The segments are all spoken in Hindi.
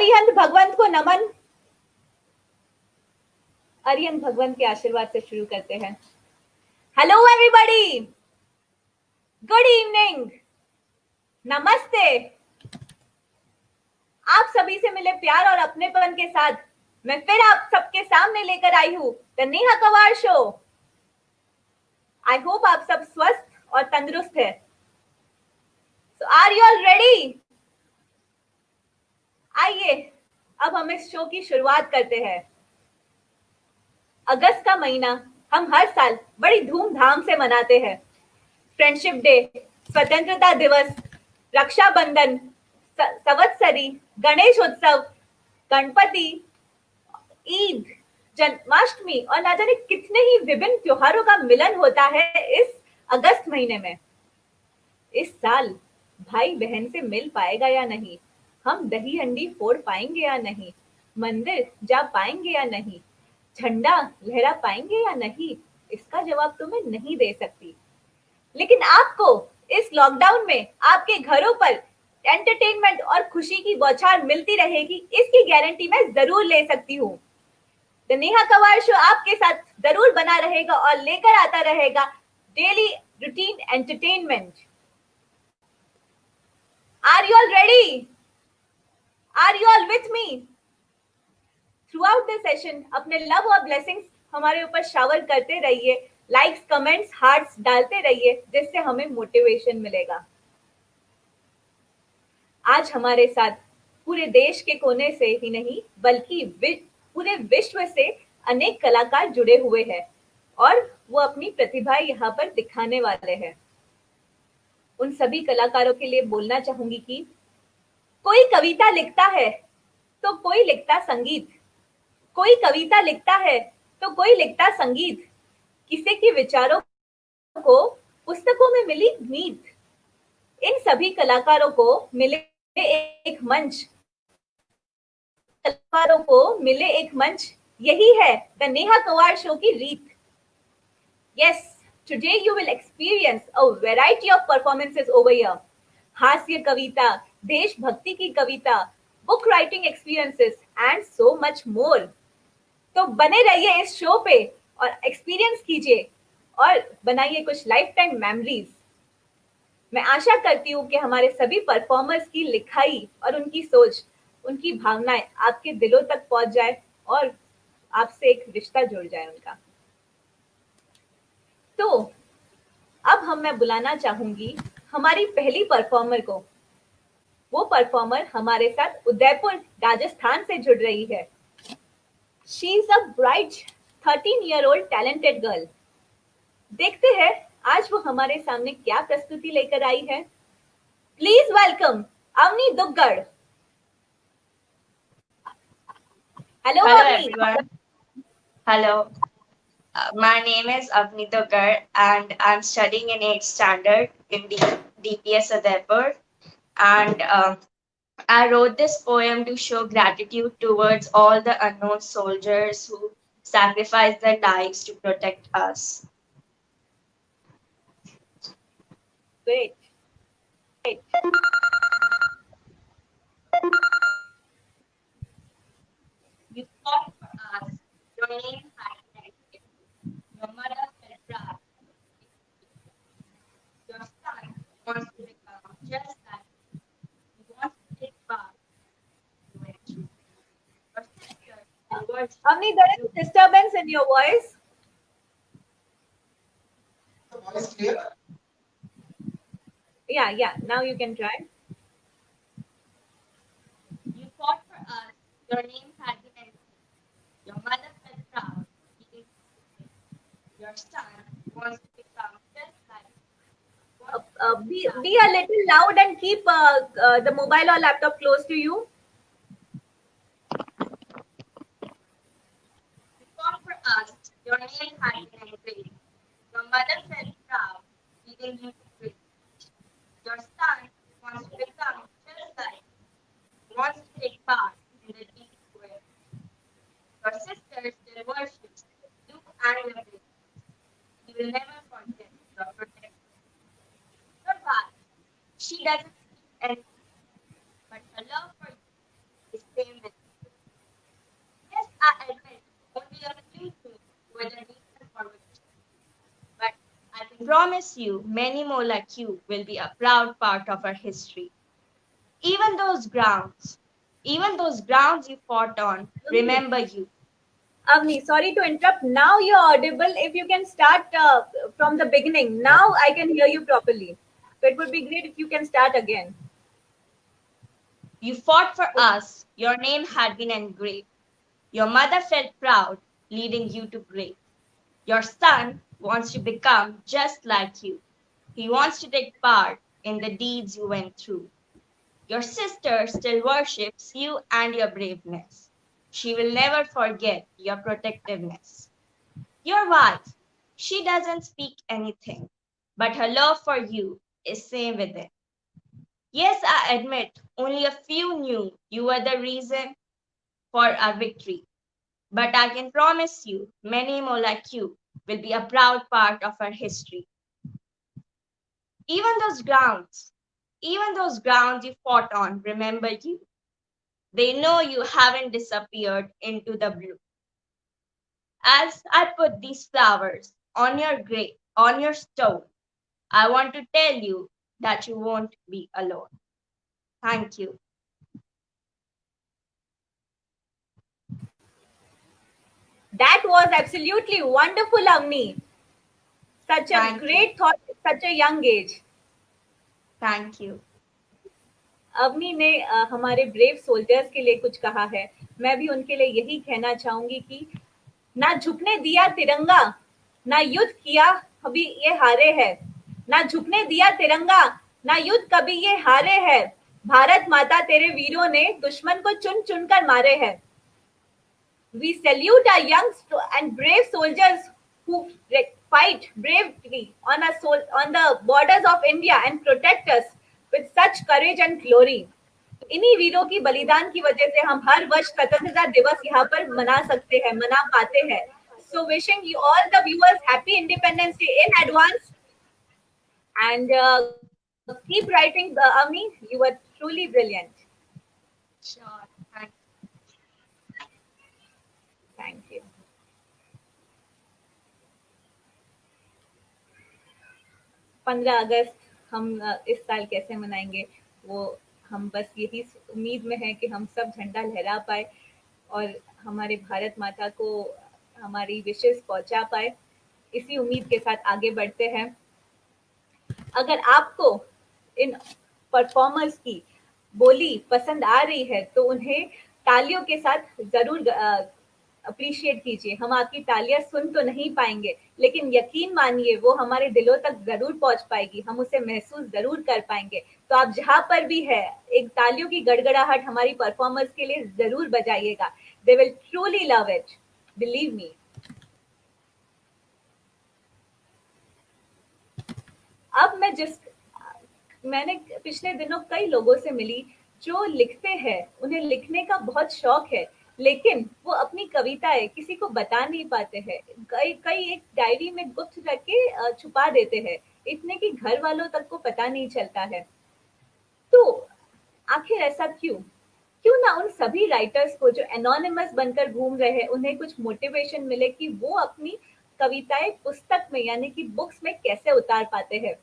अरिहंत भगवंत को नमन। अरिहंत भगवंत के आशीर्वाद से शुरू करते हैं। हेलो एवरीबॉडी, गुड इवनिंग, नमस्ते। आप सभी से मिले प्यार और अपनेपन के साथ मैं फिर आप सबके सामने लेकर आई हूं the Neha Kawad show. I hope आप सब स्वस्थ और तंदुरुस्त है। So are you all ready? आइए अब हम इस शो की शुरुआत करते हैं। अगस्त का महीना हम हर साल बड़ी धूमधाम से मनाते हैं। फ्रेंडशिप डे, स्वतंत्रता दिवस, रक्षाबंधन, संवत्सरी, गणेश उत्सव, गणपति, ईद, जन्माष्टमी और ना जाने कितने ही विभिन्न त्योहारों का मिलन होता है इस अगस्त महीने में। इस साल भाई बहन से मिल पाएगा या नहीं, हम दही हंडी फोड़ पाएंगे या नहीं, मंदिर जा पाएंगे या नहीं, झंडा लहरा पाएंगे या नहीं, इसका जवाब तो मैं नहीं दे सकती। लेकिन आपको इस लॉकडाउन में आपके घरों पर एंटरटेनमेंट और खुशी की बौछार मिलती रहेगी, इसकी गारंटी मैं जरूर ले सकती हूँ। द नेहा कवाड़ शो आपके साथ जरूर बना रहेगा और लेकर आता रहेगा daily routine entertainment. Are you all ready? Are you all with me? Throughout the session अपने लव और ब्लेसिंग्स हमारे ऊपर शावर करते रहिए, लाइक्स, कमेंट्स, हार्ट्स डालते रहिए, जिससे हमें मोटिवेशन मिलेगा। आज हमारे साथ पूरे देश के कोने से ही नहीं बल्कि पूरे विश्व से अनेक कलाकार जुड़े हुए हैं और वो अपनी प्रतिभा यहाँ पर दिखाने वाले हैं। उन सभी कलाकारों के लिए बोलना चाहूंगी कि कोई कविता लिखता है तो कोई लिखता संगीत, कोई कविता लिखता है तो कोई लिखता संगीत, किसी के विचारों को पुस्तकों में मिली नींद। इन सभी कलाकारों को मिले एक मंच, कलाकारों को मिले एक मंच, यही है द नेहा कवाड़ शो की रीत। Yes, today you will experience a variety of performances over here. हास्य कविता, देशभक्ति की कविता, book writing experiences and so much more. तो बने रहिए इस शो पे और एक्सपीरियंस कीजिए और बनाइए कुछ लाइफ टाइम मेमोरीज। मैं आशा करती हूँ कि हमारे सभी परफॉर्मर्स की लिखाई और उनकी सोच, उनकी भावनाएं आपके दिलों तक पहुंच जाए और आपसे एक रिश्ता जुड़ जाए उनका। तो अब मैं बुलाना चाहूंगी हमारी पहली परफॉर्मर को। वो परफॉर्मर हमारे साथ उदयपुर राजस्थान से जुड़ रही है। She is a bright 13-year-old talented girl. देखते हैं आज वो हमारे सामने क्या प्रस्तुति लेकर आई है। Please welcome Avni Duggad. Hello everyone. Hello. My name is Avni Dugar and I'm studying in 8th standard in DPS Udaipur. And I wrote this poem to show gratitude towards all the unknown soldiers who sacrificed their lives to protect us. Great. Great. You fought for us. Your name highlighted. Your mother felt proud. Your son wants to become just like you. He wants to take part in it. Your sister will worship Avni, there is disturbance in your voice. Voice clear? Yeah. Now you can try. You fought for us. Your name had been entered. Your mother felt proud. He did it. Your son wants to become just like you. Be a little loud and keep the mobile or laptop close to you. You fought for us. Your name had been engraved. Your mother felt proud, leading you to great. Your son wants to become just like you. He wants to take part in the deep work. Your sister still worships you and your baby. You will never forget your protection. Your wife, she doesn't speak anything, but her love for you is same I admit only a few knew were the reason for which, but I can promise you many more like you will be a proud part of our history. Even those grounds, even those grounds you fought on, Avni, remember you. Avni, sorry to interrupt. Now you're audible. If you can start from the beginning. Now I can hear you properly. So it would be great if you can start again. You fought for us, your name had been engraved. Your mother felt proud, leading you to great. Your son wants to become just like you. He wants to take part in the deeds you went through. Your sister still worships you and your braveness. She will never forget your protectiveness. Your wife, she doesn't speak anything, but her love for you is same within. Yes, I admit, only a few knew you were the reason for our victory, but I can promise you many more like you will be a proud part of our history. Even those grounds, even those grounds you fought on, remember you. They know you haven't disappeared into the blue. As I put these flowers on your grave, on your stone, I want to tell you that you won't be alone. Thank you. That was absolutely wonderful, Avni. Such a Thank you. great thought at such a young age. Thank you. Avni ने हमारे ब्रेव सोल्जर्स के लिए कुछ कहा है. मैं भी उनके लिए यही कहना चाहूंगी कि ना झुकने दिया तिरंगा, ना युद्ध किया कभी ये हारे है. ना झुकने दिया तिरंगा, ना युद्ध कभी ये हारे है. भारत माता तेरे वीरों ने दुश्मन को चुन चुन कर मारे हैं. We salute our young and brave soldiers who fight bravely on the borders of India and protect us with such courage and glory. इन्हीं वीरों की बलिदान की वजह से हम हर वर्ष स्वतंत्रता दिवस यहाँ पर मना सकते हैं, मना पाते हैं. So wishing you all the viewers happy Independence Day in advance, and keep writing, Avni. You were truly brilliant. Sure. Thank Thank you. 15 अगस्त हम इस साल कैसे मनाएंगे, वो हम बस यही उम्मीद में है कि हम सब झंडा लहरा पाए और हमारे भारत माता को हमारी विशेष पहुंचा पाए. इसी उम्मीद के साथ आगे बढ़ते हैं. अगर आपको इन परफॉर्मर्स की बोली पसंद आ रही है तो उन्हें तालियों के साथ जरूर अप्रिशिएट कीजिए. हम आपकी तालियां सुन तो नहीं पाएंगे, लेकिन यकीन मानिए वो हमारे दिलों तक जरूर पहुंच पाएगी. हम उसे महसूस जरूर कर पाएंगे. तो आप जहां पर भी है, एक तालियों की गड़गड़ाहट हमारी परफॉर्मर्स के लिए जरूर बजाइएगा. They will truly love it, believe me. अब मैंने पिछले दिनों कई लोगों से मिली जो लिखते हैं, उन्हें लिखने का बहुत शौक है, लेकिन वो अपनी कविताएं किसी को बता नहीं पाते हैं. कई कई एक डायरी में गुप्त रख के छुपा देते हैं, इतने कि घर वालों तक को पता नहीं चलता है. तो आखिर ऐसा क्यों? क्यों ना उन सभी राइटर्स को जो एनोनिमस बनकर घूम रहे हैं, उन्हें कुछ मोटिवेशन मिले कि वो अपनी कविताएं पुस्तक में यानी कि बुक्स में कैसे उतार पाते हैं,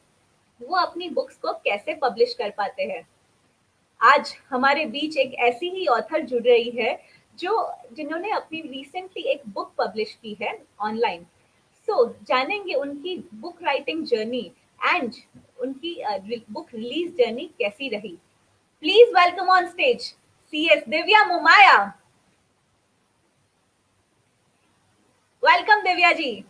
वो अपनी बुक्स को कैसे पब्लिश कर पाते हैं. आज हमारे बीच एक ऐसी ही ऑथर जुड़ रही है जो जिन्होंने अपनी रिसेंटली एक बुक पब्लिश की है ऑनलाइन. सो जानेंगे उनकी बुक राइटिंग जर्नी एंड उनकी बुक रिलीज जर्नी कैसी रही. Please welcome on stage CS Divya Mumaya. Welcome Divya ji.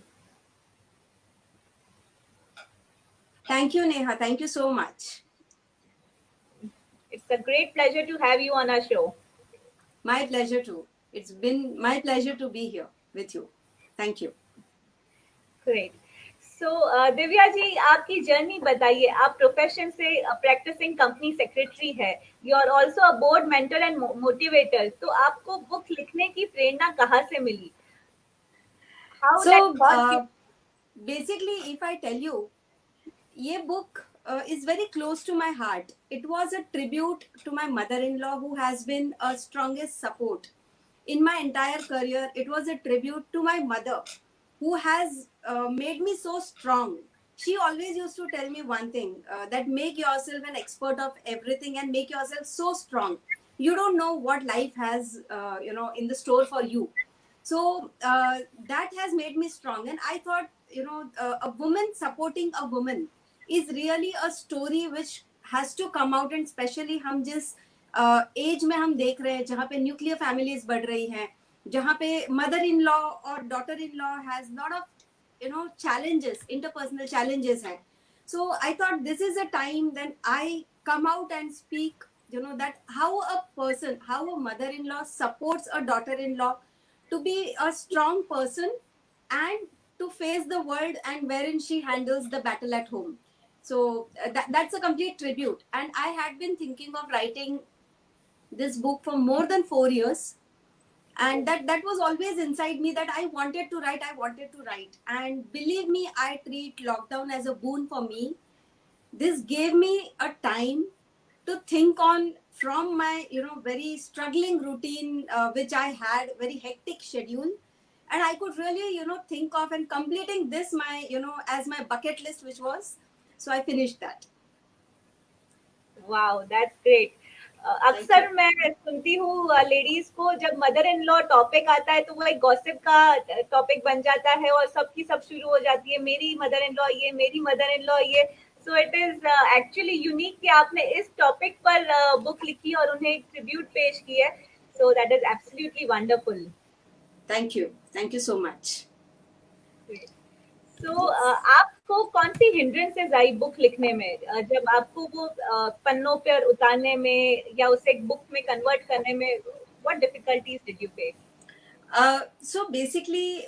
Thank you, Neha. Thank you so much. It's a great pleasure to have you on our show. My pleasure too. It's been my pleasure to be here with you. Thank you. Great. So, Divya ji, आपकी जर्नी बताइए. आप प्रोफेशन से प्रैक्टिसिंग कंपनी सेक्रेटरी है. You are also a board mentor and motivator. तो आपको बुक लिखने की प्रेरणा कहाँ से मिली? How So, that thought basically, if I tell you, ये book is very close to my heart. It was a tribute to my mother-in-law who has been a strongest support in my entire career, it was a tribute to my mother, who has made me so strong. She always used to tell me one thing, that make yourself an expert of everything and make yourself so strong. You don't know what life has, in the store for you. So that has made me strong. And I thought, a woman supporting a woman is really a story which has to come out. And especially हम जिस एज में हम देख रहे हैं, जहाँ पे न्यूक्लियर फैमिलीज बढ़ रही हैं, जहाँ पे मदर इन लॉ और daughter in law has lot of challenges, interpersonal challenges hai. So I thought this is a time then I come out and speak, that how a mother-in-law supports a daughter-in-law to be a strong person and to face the world, and wherein she handles the battle at home. So that's a complete tribute. And I had been thinking of writing this book for more than 4 years, and that was always inside me, that I wanted to write. And believe me, I treat lockdown as a boon for me. This gave me a time to think on from my very struggling routine, which I had very hectic schedule, and I could really think of and completing this my as my bucket list, which was, so I finished that. Wow that's great. अक्सर मैं सुनती हूँ लेडीज को, जब मदर इन लॉ टॉपिक आता है तो वो एक गॉसिप का टॉपिक बन जाता है और सबकी सब शुरू हो जाती है, मेरी मदर इन लॉ ये, मेरी मदर इन लॉ ये। सो इट इज एक्चुअली यूनिक कि आपने इस टॉपिक पर बुक लिखी और उन्हें एक ट्रिब्यूट पेश की है। So that is absolutely wonderful. Thank you so much. तो आपको कौन सी हिंड्रेंसेस आई बुक लिखने में, जब आपको वो पन्नों पर उतारने में या उसे एक बुक में कन्वर्ट करने में, what difficulties did you face? So basically,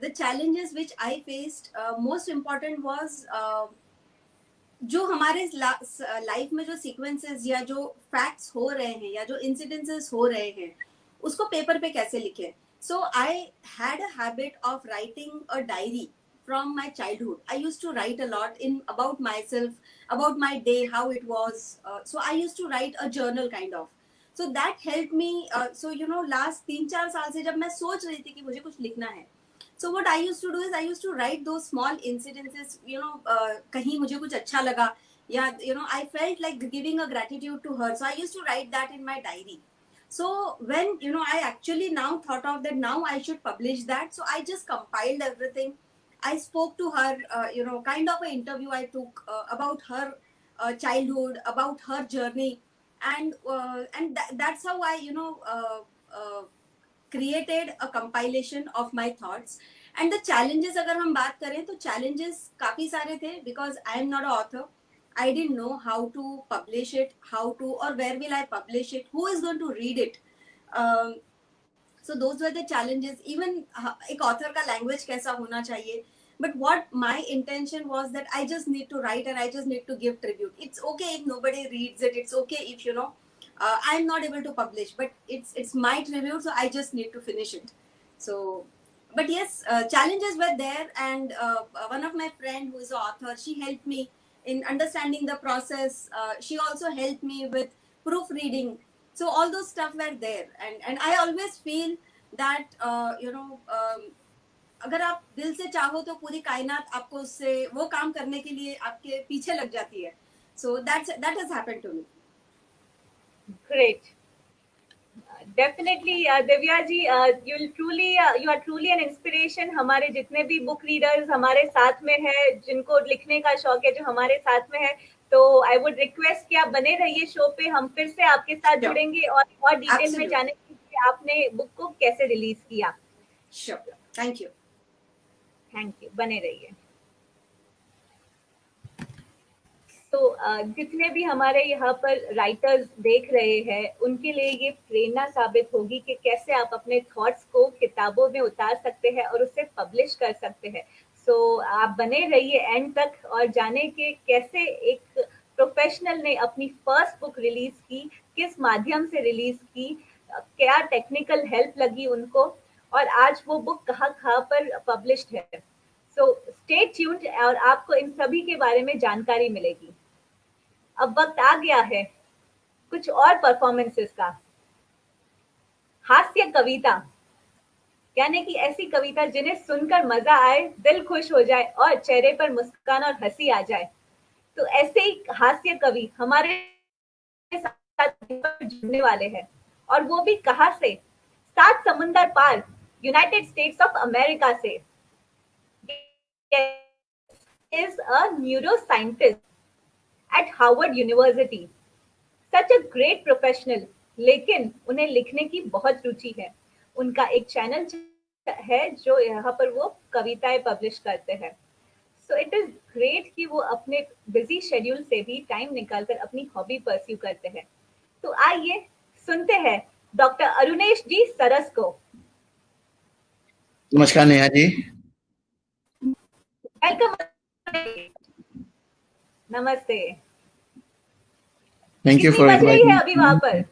the challenges which I faced, most important was, जो हमारे लाइफ में जो सीक्वेंसेस या जो फैक्ट्स हो रहे हैं या जो इंसिडेंसेस हो रहे हैं, उसको पेपर पे कैसे लिखें. So I had a habit of writing a diary from my childhood. I used to write a lot about myself, about my day, how it was. So I used to write a journal kind of. So that helped me. So last 3-4 साल से जब मैं सोच रही थी कि मुझे कुछ लिखना है, so what I used to do is I used to write those small incidences. कहीं मुझे कुछ अच्छा लगा, या I felt like giving a gratitude to her. So I used to write that in my diary. So when I actually now thought of that, now I should publish that. So I just compiled everything. I spoke to her, kind of an interview I took about her childhood, about her journey, and that's how I created a compilation of my thoughts. And the challenges, अगर हम बात करें तो challenges काफी सारे थे, because I am not an author. I didn't know how to publish it, or where will I publish it, who is going to read it. So those were the challenges. Even एक author का language कैसा होना चाहिए. But what my intention was that I just need to write and I just need to give tribute. It's okay if nobody reads it. It's okay if I'm not able to publish, but it's my tribute, so I just need to finish it. So, but yes, challenges were there, and one of my friend who is an author, she helped me in understanding the process. She also helped me with proofreading. So all those stuff were there, and I always feel that अगर आप दिल से चाहो तो पूरी कायनात आपको उससे वो काम करने के लिए आपके पीछे लग जाती है. So that has happened to me. Great. Definitely, Divya ji, you are truly an inspiration. हमारे जितने भी बुक रीडर्स हमारे साथ में है, जिनको लिखने का शौक है, जो हमारे साथ में है, तो आई वुड रिक्वेस्ट कि आप बने रहिए शो पे. हम फिर से आपके साथ जुड़ेंगे और डिटेल में जाने के लिए आपने बुक को कैसे रिलीज किया. Sure. Thank you. बने रहिए. तो जितने भी हमारे यहाँ पर राइटर्स देख रहे हैं, उनके लिए ये प्रेरणा साबित होगी कि कैसे आप अपने थॉट्स को किताबों में उतार सकते हैं और उसे पब्लिश कर सकते हैं. सो आप बने रहिए एंड तक और जाने के कैसे एक प्रोफेशनल ने अपनी फर्स्ट बुक रिलीज की, किस माध्यम से रिलीज की, क्या टेक्निकल हेल्प लगी उनको, और आज वो बुक कहाँ पर पब्लिश्ड है. सो स्टे ट्यून्ड और आपको इन सभी के बारे में जानकारी मिलेगी. अब वक्त आ गया है कुछ और परफॉर्मेंसेस का. हास्य कविता, यानी कि ऐसी कविता जिन्हें सुनकर मजा आए, दिल खुश हो जाए और चेहरे पर मुस्कान और हंसी आ जाए। तो ऐसे ही हास्य कवि हमारे साथ जुड़ने वाले हैं, और वो भी कहाँ से? 7 समुंदर पार, यूनाइटेड स्टेट्स ऑफ अमेरिका से। is a neuroscientist at Harvard University. Such a great professional, लेकिन उन्हें लिखने की बहुत रुचि है। उनका एक चैनल है जो यहाँ पर वो कविताएं पब्लिश करते हैं। सो इट इज ग्रेट कि वो अपने बिजी शेड्यूल से भी टाइम निकालकर अपनी हॉबी परस्यू करते हैं। तो आइए सुनते हैं डॉक्टर अरुणेश जी सरस को। नमस्कार नेहा जी। वेलकम। नमस्ते। थैंक यू कितनी फॉर बज रही है इनवाइटिंग। अभी वहां पर?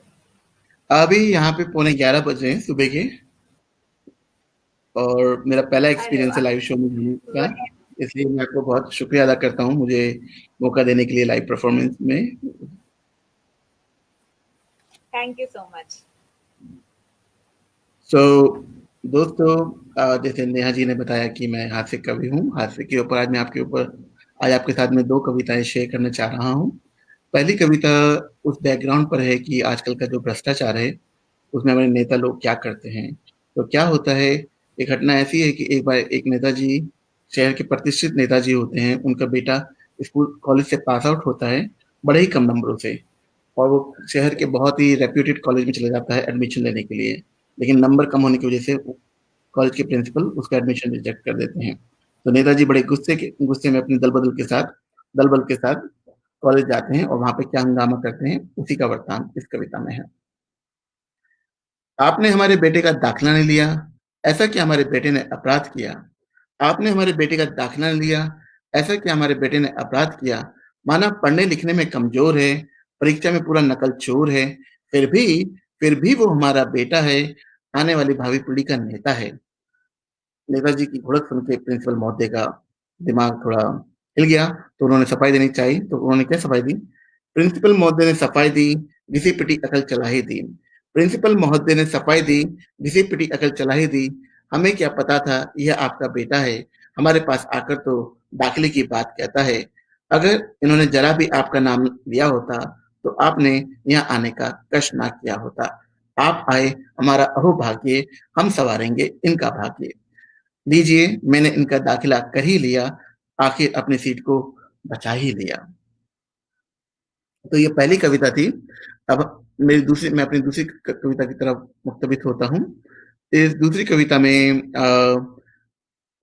अभी यहाँ पे 11:15 बज रहे हैं सुबह के, और मेरा पहला एक्सपीरियंस है लाइव शो में जुड़ने का, इसलिए मैं आपको बहुत शुक्रिया अदा करता हूँ मुझे मौका देने के लिए लाइव परफॉर्मेंस में। Thank you so much. So दोस्तों, जैसे नेहा जी ने बताया कि मैं हास्य कवि हूँ। हास्य के ऊपर आज आपके साथ में 2 कविताएं शेयर करना चाह रहा हूँ। पहली कविता उस बैकग्राउंड पर है कि आजकल का जो भ्रष्टाचार है उसमें हमारे नेता लोग क्या करते हैं। तो क्या होता है, एक घटना ऐसी है कि एक बार एक नेताजी, शहर के प्रतिष्ठित नेताजी होते हैं, उनका बेटा स्कूल कॉलेज से पास आउट होता है बड़े ही कम नंबरों से, और वो शहर के बहुत ही रेप्यूटेड कॉलेज में चला जाता है एडमिशन लेने के लिए, लेकिन नंबर कम होने की वजह से कॉलेज के प्रिंसिपल उसका एडमिशन रिजेक्ट कर देते हैं। तो नेताजी बड़े गुस्से में अपने दल बल के साथ कॉलेज जाते हैं और वहां पे क्या हंगामा करते हैं, उसी का वृत्तांत इस कविता में है। आपने हमारे बेटे का दाखिला नहीं लिया, ऐसा क्या हमारे बेटे ने अपराध किया। आपने हमारे बेटे का दाखिला नहीं लिया, ऐसा क्या हमारे बेटे ने अपराध किया। माना पढ़ने लिखने में कमजोर है, परीक्षा में पूरा नकल चोर है, फिर भी वो हमारा बेटा है, आने वाली भावी पीढ़ी का नेता है। नेताजी की घुड़क सुन के प्रिंसिपल महोदय का दिमाग थोड़ा हिल गया, तो उन्होंने सफाई देनी चाहिए। तो उन्होंने क्या सफाई दी? प्रिंसिपल महोदय ने सफाई दी, घिसी पिटी अकल चला ही दी। प्रिंसिपल महोदय ने सफाई दी, घिसी पिटी अकल चला ही दी। हमें क्या पता था यह आपका बेटा है, हमारे पास आकर तो दाखिले की बात कहता है। अगर इन्होंने जरा भी आपका नाम लिया होता तो आपने यहाँ आने का कष्ट ना किया होता। आप आए हमारा अहोभाग्य, हम सवारेंगे इनका भाग्य। लीजिए, मैंने इनका दाखिला कर ही लिया, आखिर अपनी सीट को बचा ही लिया। तो ये पहली कविता थी। अब मैं अपनी दूसरी कविता की तरफ मुख्तबित होता हूँ। इस दूसरी कविता में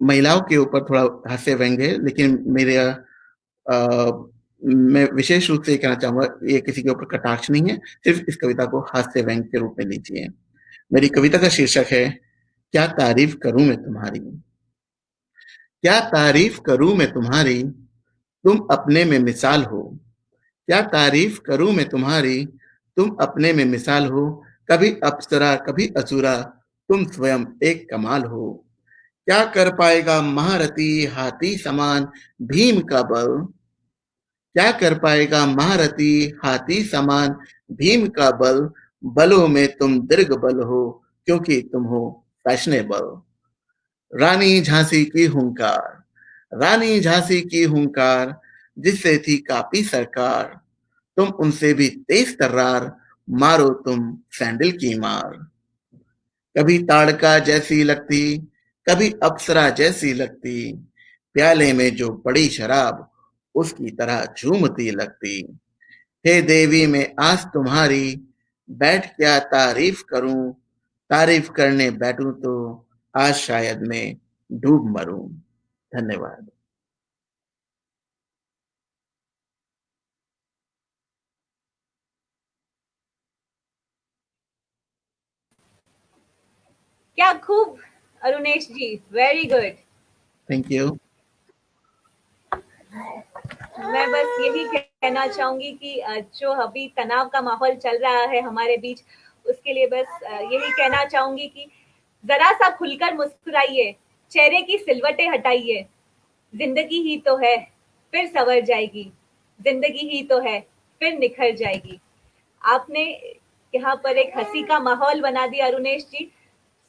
महिलाओं के ऊपर थोड़ा हास्य व्यंग्य है, लेकिन मैं विशेष रूप से ये कहना चाहूंगा, ये किसी के ऊपर कटाक्ष नहीं है, सिर्फ इस कविता को हास्य व्यंग्य के रूप में लीजिए। मेरी कविता का शीर्षक है, क्या तारीफ करूं मैं तुम्हारी। क्या तारीफ करूं मैं तुम्हारी, तुम अपने में मिसाल हो। क्या तारीफ करूं मैं तुम्हारी, तुम अपने में मिसाल हो। कभी अप्सरा कभी असुरा, तुम स्वयं एक कमाल हो। क्या कर पाएगा महारथी हाथी समान भीम का बल। क्या कर पाएगा महारथी हाथी समान भीम का बल। बलों में तुम दीर्घ बल हो, क्योंकि तुम हो फैशनेबल। रानी झांसी की हुंकार, रानी झांसी की हुंकार, जिससे थी कापी सरकार। तुम उनसे भी तेज तर्रार, मारो तुम सैंडल की मार। कभी ताड़का जैसी लगती, कभी अप्सरा जैसी लगती। प्याले में जो पड़ी शराब, उसकी तरह झूमती लगती। हे देवी मैं आस तुम्हारी, बैठ क्या तारीफ करूं। तारीफ करने बैठूं तो आज शायद मैं डूब मरूं। धन्यवाद। क्या खूब अरुणेश जी, वेरी गुड। Thank you. मैं बस यही कहना चाहूंगी कि जो अभी तनाव का माहौल चल रहा है हमारे बीच, उसके लिए बस यही कहना चाहूंगी कि जरा सा खुलकर मुस्कुराइए, चेहरे की सिलवटें हटाइए। जिंदगी ही तो है, फिर संवर जाएगी। जिंदगी ही तो है, फिर निखर जाएगी। आपने यहाँ पर एक हंसी का माहौल बना दिया अरुणेश जी,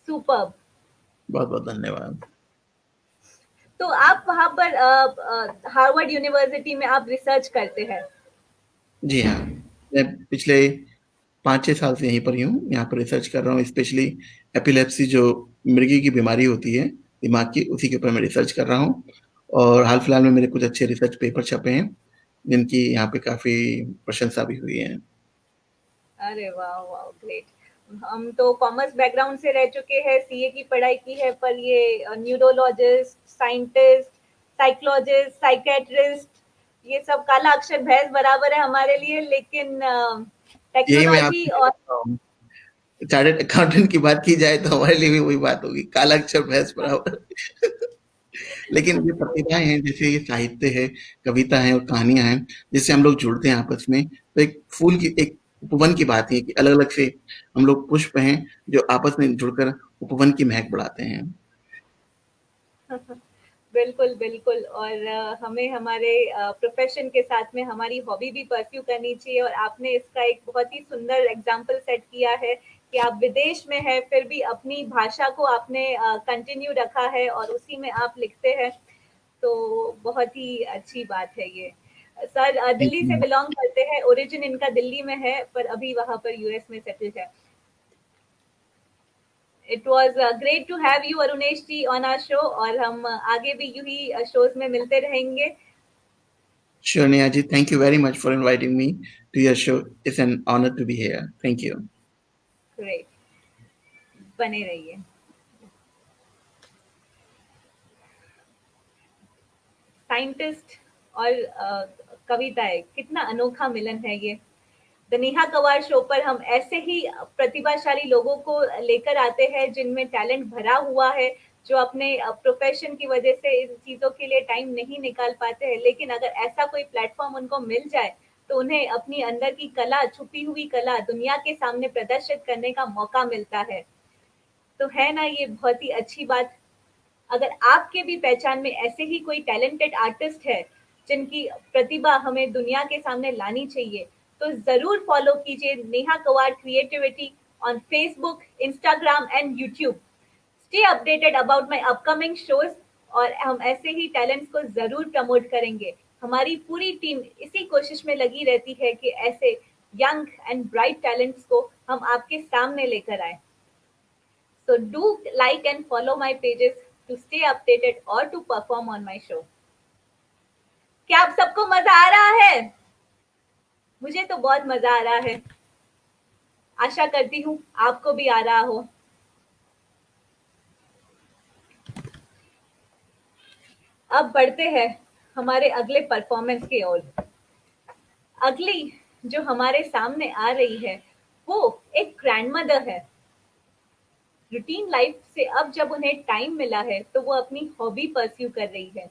सुपर्ब। बहुत बहुत धन्यवाद। तो आप वहां पर हार्वर्ड यूनिवर्सिटी में आप रिसर्च करते हैं? जी हाँ, मैं पिछले 5-6 साल से यहीं पर ही हूँ, यहाँ पर रिसर्च कर रहा हूँ, स्पेशली एपिलेप्सी जो मृगी की बीमारी होती है दिमाग की, उसी के ऊपर मैं रिसर्च कर रहा हूँ। और हाल फिलहाल में मेरे कुछ अच्छे रिसर्च पेपर छपे हैं, जिनकी यहाँ पे काफ़ी प्रशंसा भी हुई है। अरे वाह वाह, ग्रेट। हम तो कॉमर्स बैकग्राउंड से रह चुके हैं, सीए की पढ़ाई की है, पर ये न्यूरोलॉजिस्ट, साइंटिस्ट, साइकोलॉजिस्ट, साइकेट्रिस्ट, ये सब काला अक्षर भैंस बराबर है हमारे लिए। लेकिन यही मैं टेक्नोलॉजी आपसे और कहता हूँ, चार्टर्ड अकाउंटेंट की बात की जाए तो हमारे लिए भी वही बात होगी, काला अक्षर भैंस बराबर। लेकिन ये प्रतिभाएं हैं, जैसे ये साहित्य है, कविता है और कहानियां हैं, जिससे हम लोग जुड़ते हैं आपस में, तो एक फूल की, एक उपवन की बात है कि अलग अलग से हम लोग पुष्प हैं जो आपस में जुड़कर उपवन की महक बढ़ाते हैं। बिल्कुल बिल्कुल। और हमें हमारे प्रोफेशन के साथ में हमारी हॉबी भी परस्यू करनी चाहिए। और आपने इसका एक बहुत ही सुंदर एग्जाम्पल सेट किया है कि आप विदेश में हैं, फिर भी अपनी भाषा को आपने कंटिन्यू रखा है और उसी में आप लिखते हैं। तो बहुत ही अच्छी बात है ये। सर दिल्ली से बिलोंग करते हैं, ओरिजिन इनका दिल्ली में है, पर अभी वहां पर यूएस में सेटल्ड है। It was great to have you Arunesh ji on our show, और हम आगे भी यूं ही शोज में मिलते रहेंगे। Sure, Neha ji, thank you very much for inviting me to your show. It's an honor to be here. Thank you. Great, बने रहिए। साइंटिस्ट और कविताएं, कितना अनोखा मिलन है ये। द नेहा कवार शो पर हम ऐसे ही प्रतिभाशाली लोगों को लेकर आते हैं जिनमें टैलेंट भरा हुआ है, जो अपने प्रोफेशन की वजह से इन चीजों के लिए टाइम नहीं निकाल पाते हैं, लेकिन अगर ऐसा कोई प्लेटफॉर्म उनको मिल जाए तो उन्हें अपनी अंदर की कला, छुपी हुई कला दुनिया के सामने प्रदर्शित करने का मौका मिलता है। तो है ना ये बहुत ही अच्छी बात। अगर आपके भी पहचान में ऐसे ही कोई टैलेंटेड आर्टिस्ट है जिनकी प्रतिभा हमें दुनिया के सामने लानी चाहिए, तो जरूर फॉलो कीजिए नेहा कवार creativity on Facebook, Instagram and YouTube. Stay updated about my upcoming shows, और हम ऐसे ही टैलेंट्स को जरूर प्रमोट करेंगे। हमारी पूरी टीम इसी कोशिश में लगी रहती है कि ऐसे यंग एंड ब्राइट टैलेंट्स को हम आपके सामने लेकर आए। So do like and follow my pages to stay updated or to perform on my show. क्या आप सबको मजा आ रहा है? मुझे तो बहुत मजा आ रहा है। आशा करती हूँ आपको भी आ रहा हो। अब बढ़ते हैं हमारे अगले परफॉर्मेंस की ओर। अगली जो हमारे सामने आ रही है वो एक ग्रैंडमदर है। रूटीन लाइफ से अब जब उन्हें टाइम मिला है तो वो अपनी हॉबी परस्यू कर रही है।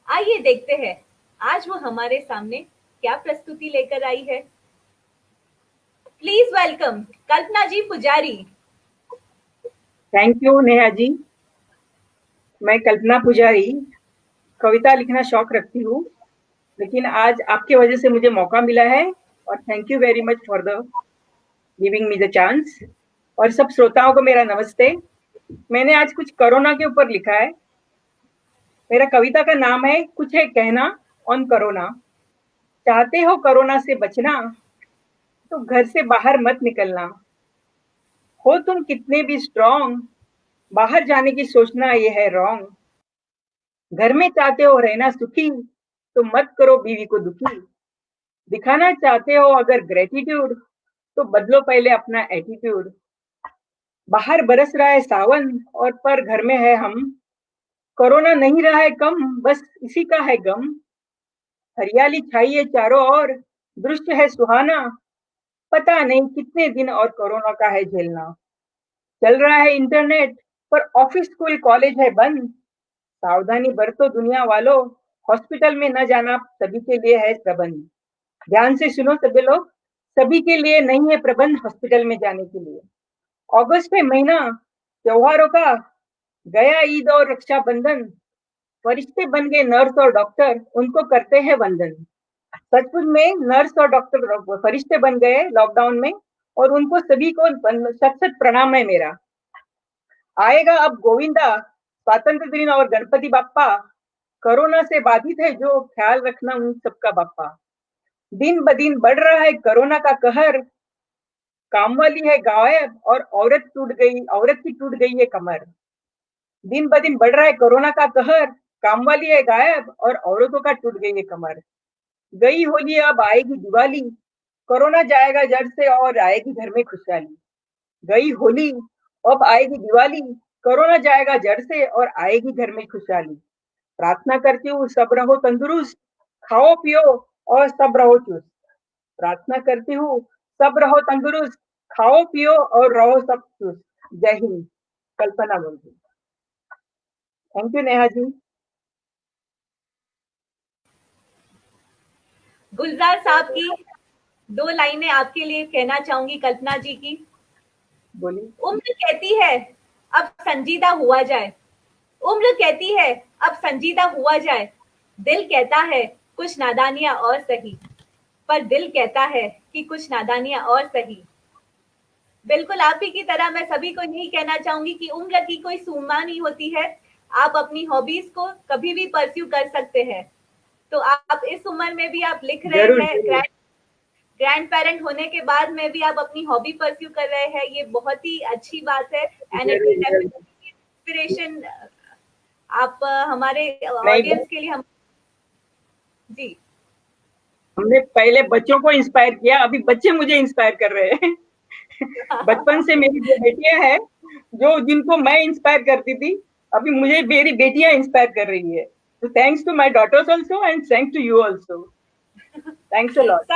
आइए देखते हैं आज वो हमारे सामने क्या प्रस्तुति लेकर आई है। प्लीज वेलकम कल्पना जी पुजारी। Thank you Neha ji. मैं कल्पना पुजारी कविता लिखना शौक रखती हूँ, लेकिन आज आपके वजह से मुझे मौका मिला है और thank you very much for the giving me the chance. और सब श्रोताओं को मेरा नमस्ते। मैंने आज कुछ कोरोना के ऊपर लिखा है। मेरा कविता का नाम है कुछ है कहना ऑन कोरोना। चाहते हो कोरोना से बचना तो घर से बाहर मत निकलना। हो तुम कितने भी स्ट्रॉन्ग, बाहर जाने की सोचना ये है रॉन्ग। घर में चाहते हो रहना सुखी तो मत करो बीवी को दुखी। दिखाना चाहते हो अगर ग्रेटिट्यूड तो बदलो पहले अपना एटीट्यूड। बाहर बरस रहा है सावन और पर घर में है हम। कोरोना नहीं रहा है कम, बस इसी का है गम। हरियाली छाई है चारों ओर, दृश्य है सुहाना। पता नहीं कितने दिन और कोरोना का है झेलना। चल रहा है इंटरनेट पर ऑफिस स्कूल कॉलेज है बंद। सावधानी बरतो दुनिया वालों, हॉस्पिटल में न जाना सभी के लिए है प्रबंध। ध्यान से सुनो सभी लोग, सभी के लिए नहीं है प्रबंध हॉस्पिटल में जाने के लिए। अगस्त में महीना त्योहारों का, गया ईद और रक्षाबंधन। फरिश्ते बन गए नर्स और डॉक्टर, उनको करते हैं वंदन। सचमुच में नर्स और डॉक्टर फरिश्ते बन गए लॉकडाउन में, और उनको सभी को शत शत प्रणाम है मेरा। आएगा अब गोविंदा, स्वातंत्र दिन और गणपति बाप्पा, कोरोना से बाधित है जो, ख्याल रखना उन सबका बाप्पा। दिन ब दिन बढ़ रहा है कोरोना का कहर, काम वाली है गायब और औरत की टूट गई है कमर। दिन ब दिन बढ़ रहा है कोरोना का कहर, काम वाली है गायब और औरतों का टूट गई है कमर। गई होली अब आएगी दिवाली, कोरोना जाएगा जड़ से और आएगी घर में खुशहाली। गई होली अब आएगी दिवाली, कोरोना जाएगा जड़ से और आएगी घर में खुशहाली। प्रार्थना करती हूँ सब रहो तंदुरुस्त, खाओ पियो और सब रहो चुस्त। प्रार्थना करती हूँ सब रहो तंदुरुस्त, खाओ पियो और रहो सब चुस्त। जय हिंद। कल्पना मुर्मू। Thank you Neha ji. गुलजार साहब की 2 लाइनें आपके लिए कहना चाहूंगी कल्पना जी की। बोलिए। उम्र कहती है अब संजीदा हुआ जाए, उम्र कहती है अब संजीदा हुआ जाए, दिल कहता है कुछ नादानियां और सही, पर दिल कहता है कि कुछ नादानियां और सही। बिल्कुल आप ही की तरह मैं सभी को यही कहना चाहूंगी कि उम्र की कोई सीमा नहीं होती है। आप अपनी हॉबीज को कभी भी परस्यू कर सकते हैं। तो आप इस उम्र में भी आप लिख रहे जरूर हैं, जरूर। ग्रैंड पेरेंट होने के बाद में भी आप अपनी हॉबी परस्यू कर रहे हैं, ये बहुत ही अच्छी बात है। एंड इट विल जरूर जरूर। डेफिनेटली इंस्पिरेशन आप हमारे नहीं, ऑडियंस के लिए। हम जी हमने पहले बच्चों को इंस्पायर किया, अभी बच्चे मुझे इंस्पायर कर रहे हैं। बचपन से मेरी जो बेटियां हैं, जो जिनको मैं इंस्पायर करती थी, अभी मुझे मेरी बेटियां इंस्पायर कर रही है। तो thanks to my daughters also and thanks to you also. Thanks a lot.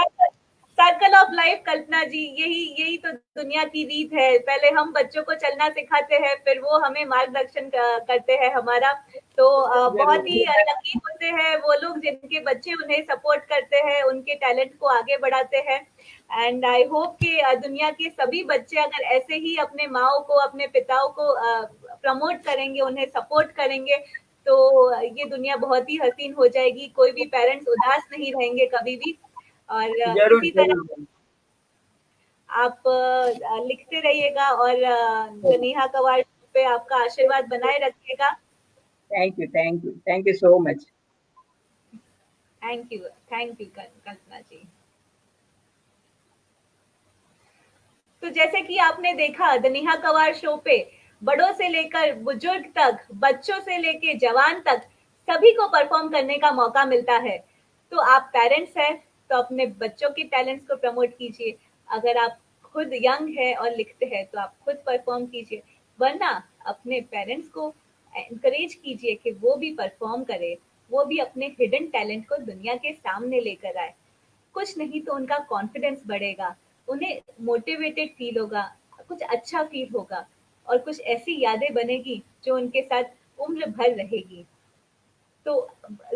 Circle of life Kalpana ji, यही यही तो दुनिया की रीत है। पहले हम बच्चों को चलना सिखाते हैं, फिर वो हमें मार्गदर्शन करते हैं हमारा। तो बहुत ही लकी होते हैं वो लोग जिनके बच्चे उन्हें सपोर्ट करते हैं, उनके टैलेंट को आगे बढ़ाते हैं। एंड आई होप कि दुनिया के सभी बच्चे अगर ऐसे ही अपने माओ को, अपने पिताओं को प्रमोट करेंगे, उन्हें सपोर्ट करेंगे, तो ये दुनिया बहुत ही हसीन हो जाएगी। कोई भी पेरेंट्स उदास नहीं रहेंगे कभी भी। और जरूर इसी तरह जरूर। आप लिखते रहिएगा और नेहा कवाड़ पे आपका आशीर्वाद बनाए रखिएगा। Thank you so much. Thank you Kalpana ji. तो जैसे कि आपने देखा द नेहा कवाड़ शो पे बड़ों से लेकर बुजुर्ग तक, बच्चों से लेकर जवान तक सभी को परफॉर्म करने का मौका मिलता है। तो आप पेरेंट्स हैं तो अपने बच्चों के टैलेंट्स को प्रमोट कीजिए। अगर आप खुद यंग है और लिखते हैं तो आप खुद परफॉर्म कीजिए, वरना अपने पेरेंट्स को एनकरेज कीजिए कि वो भी परफॉर्म करे, वो भी अपने हिडन टैलेंट को दुनिया के सामने लेकर आए। कुछ नहीं तो उनका कॉन्फिडेंस बढ़ेगा, उन्हें मोटिवेटेड फील होगा, कुछ अच्छा फील होगा और कुछ ऐसी यादें बनेगी जो उनके साथ उम्र भर रहेगी। तो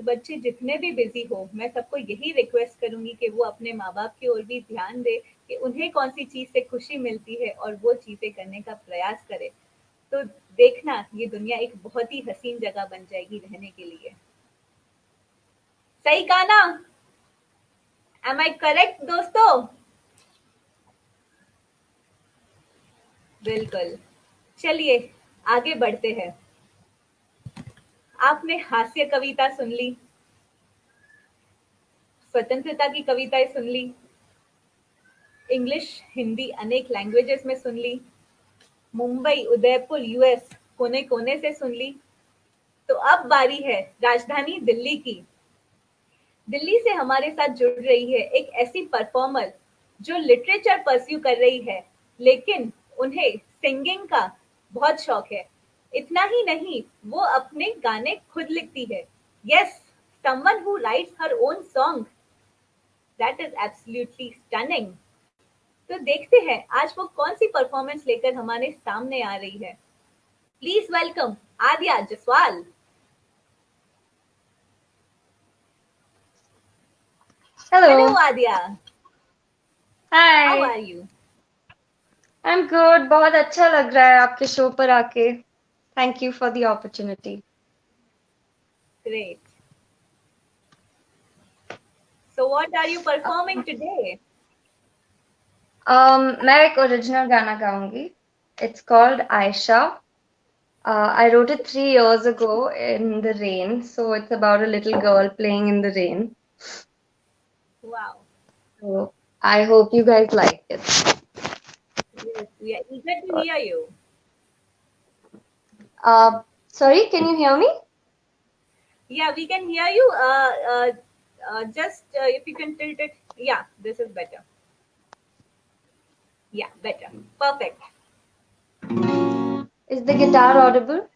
बच्चे जितने भी बिजी हो, मैं सबको यही रिक्वेस्ट करूंगी कि वो अपने माँ बाप की ओर भी ध्यान दे कि उन्हें कौन सी चीज से खुशी मिलती है और वो चीजें करने का प्रयास करे। तो देखना ये दुनिया एक बहुत ही हसीन जगह बन जाएगी रहने के लिए। सही कहा ना? एम आई करेक्ट दोस्तों? बिल्कुल। चलिए आगे बढ़ते हैं। आपने हास्य कविता सुन ली, स्वतंत्रता की कविताएं सुन ली, इंग्लिश हिंदी अनेक लैंग्वेजेस में सुन ली, मुंबई उदयपुर यूएस कोने कोने से सुन ली। तो अब बारी है राजधानी दिल्ली की। दिल्ली से हमारे साथ जुड़ रही है एक ऐसी परफॉर्मर जो लिटरेचर परस्यू कर रही है, लेकिन उन्हें सिंगिंग का बहुत शौक है। इतना ही नहीं, वो अपने गाने खुद लिखती है। Yes, someone who rights her own song. That is absolutely stunning. तो देखते हैं आज वो कौन सी परफॉर्मेंस लेकर हमारे सामने आ रही है। Please welcome Aadya Jaswal. Hello. Hello Aadya, how Hi. Are you? I'm good. बहुत अच्छा लग रहा है आपके शो पर आके. Thank you for the opportunity. Great. So what are you performing today? मैं एक ओरिजिनल गाना गाऊंगी. It's called Aisha. I wrote it 3 years ago in the rain, so it's about a little girl playing in the rain. Wow. So I hope you guys like it. Yes, we are eager to hear you. Sorry, can you hear me? Yeah, we can hear you. Just if you can tilt it. Yeah, this is better. Yeah, better. Perfect. Is the guitar audible?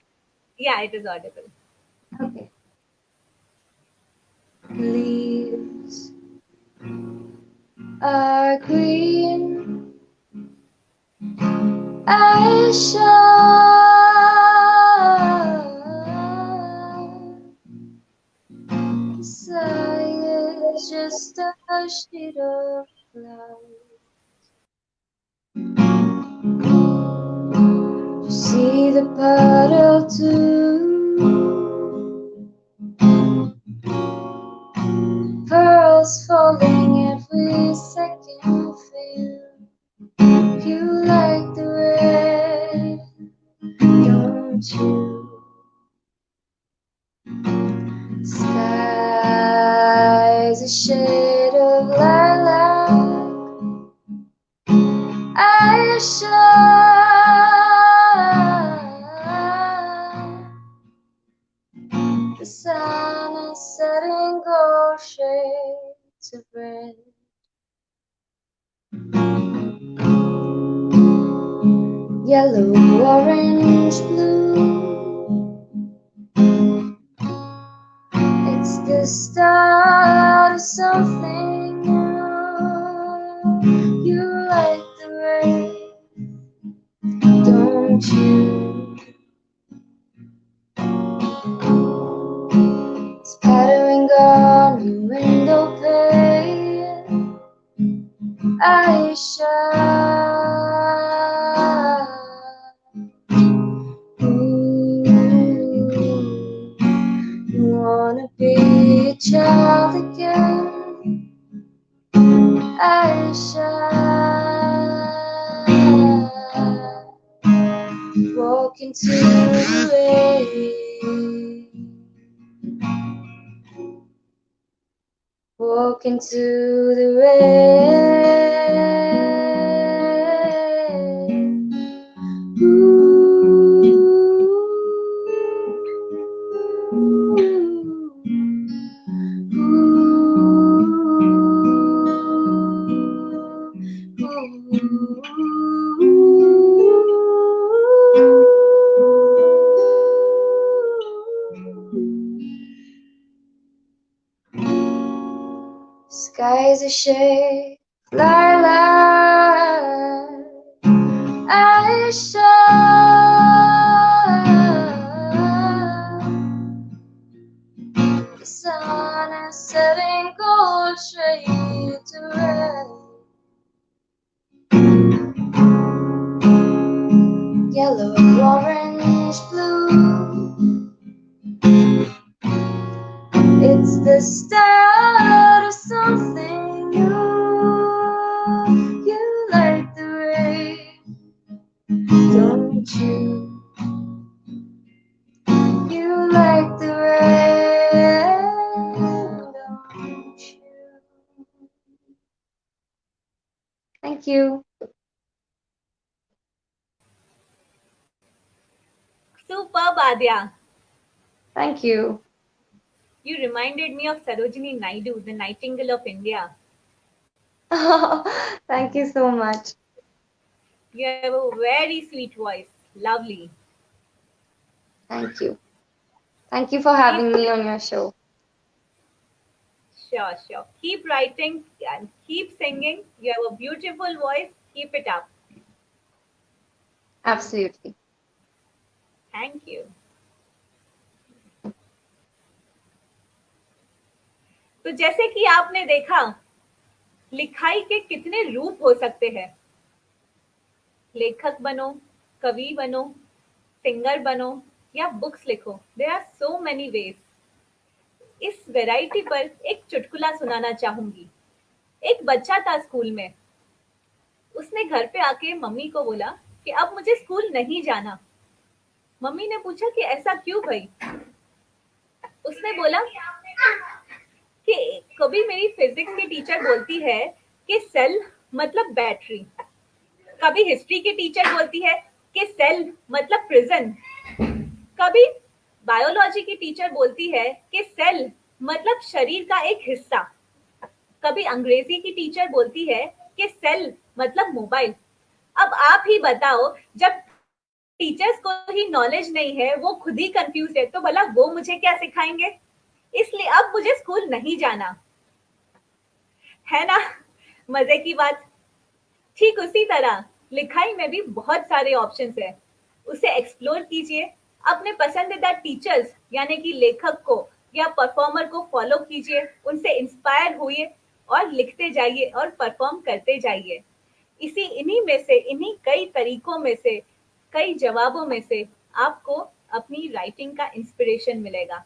Yeah, it is audible. Okay. Leaves are green. Aisha. The sky is just a sheet of cloud. You see the puddle too. Pearls falling every second feel. You like the rain, don't you? Sky's a shade of lilac. Aisha. The sun is setting gold shades of red. Yellow, orange, blue. It's the start of something new. You like the rain, don't you? It's pattering on your window pane. Aisha. You wanna be a child again, Aisha. Walk into the rain. Walk into the rain. Sky's a shade, lilac. Aisha. The sun is setting gold shades of red. Yellow, orange, blue. It's the start of something new. You like the rain, don't you? You like the rain, don't you? Thank you. Superb, Adya. Thank you. You reminded me of Sarojini Naidu, the Nightingale of India. Thank you so much. You have a very sweet voice. Lovely. Thank you. Thank you for having me on your show. Sure, sure. Keep writing and keep singing. You have a beautiful voice. Keep it up. Absolutely. Thank you. तो जैसे कि आपने देखा, लिखाई के कितने रूप हो सकते हैं. लेखक बनो, कवि बनो, सिंगर बनो या बुक्स लिखो. There are so many ways. इस वैरायटी पर एक चुटकुला सुनाना चाहूंगी. एक बच्चा था स्कूल में. उसने घर पे आके मम्मी को बोला कि अब मुझे स्कूल नहीं जाना। मम्मी ने पूछा कि ऐसा क्यों भाई? उसने बोला कि कभी मेरी फिजिक्स की टीचर बोलती है कि सेल मतलब बैटरी, कभी हिस्ट्री की टीचर बोलती है कि सेल मतलब प्रिजन, कभी बायोलॉजी की टीचर बोलती है कि सेल मतलब शरीर का एक हिस्सा, कभी अंग्रेजी की टीचर बोलती है कि सेल मतलब मोबाइल। अब आप ही बताओ, जब टीचर्स को ही नॉलेज नहीं है, वो खुद ही कंफ्यूज है, तो भला वो मुझे क्या सिखाएंगे? इसलिए अब मुझे स्कूल नहीं जाना। है ना मजे की बात? ठीक उसी तरह लिखाई में भी बहुत सारे ऑप्शंस है, उसे एक्सप्लोर कीजिए। अपने पसंदीदा टीचर्स यानी कि लेखक को या परफॉर्मर को फॉलो कीजिए, उनसे इंस्पायर होइए और लिखते जाइए और परफॉर्म करते जाइए। इन्हीं में से, इन्हीं कई तरीकों में से, कई जवाबों में से आपको अपनी राइटिंग का इंस्पिरेशन मिलेगा।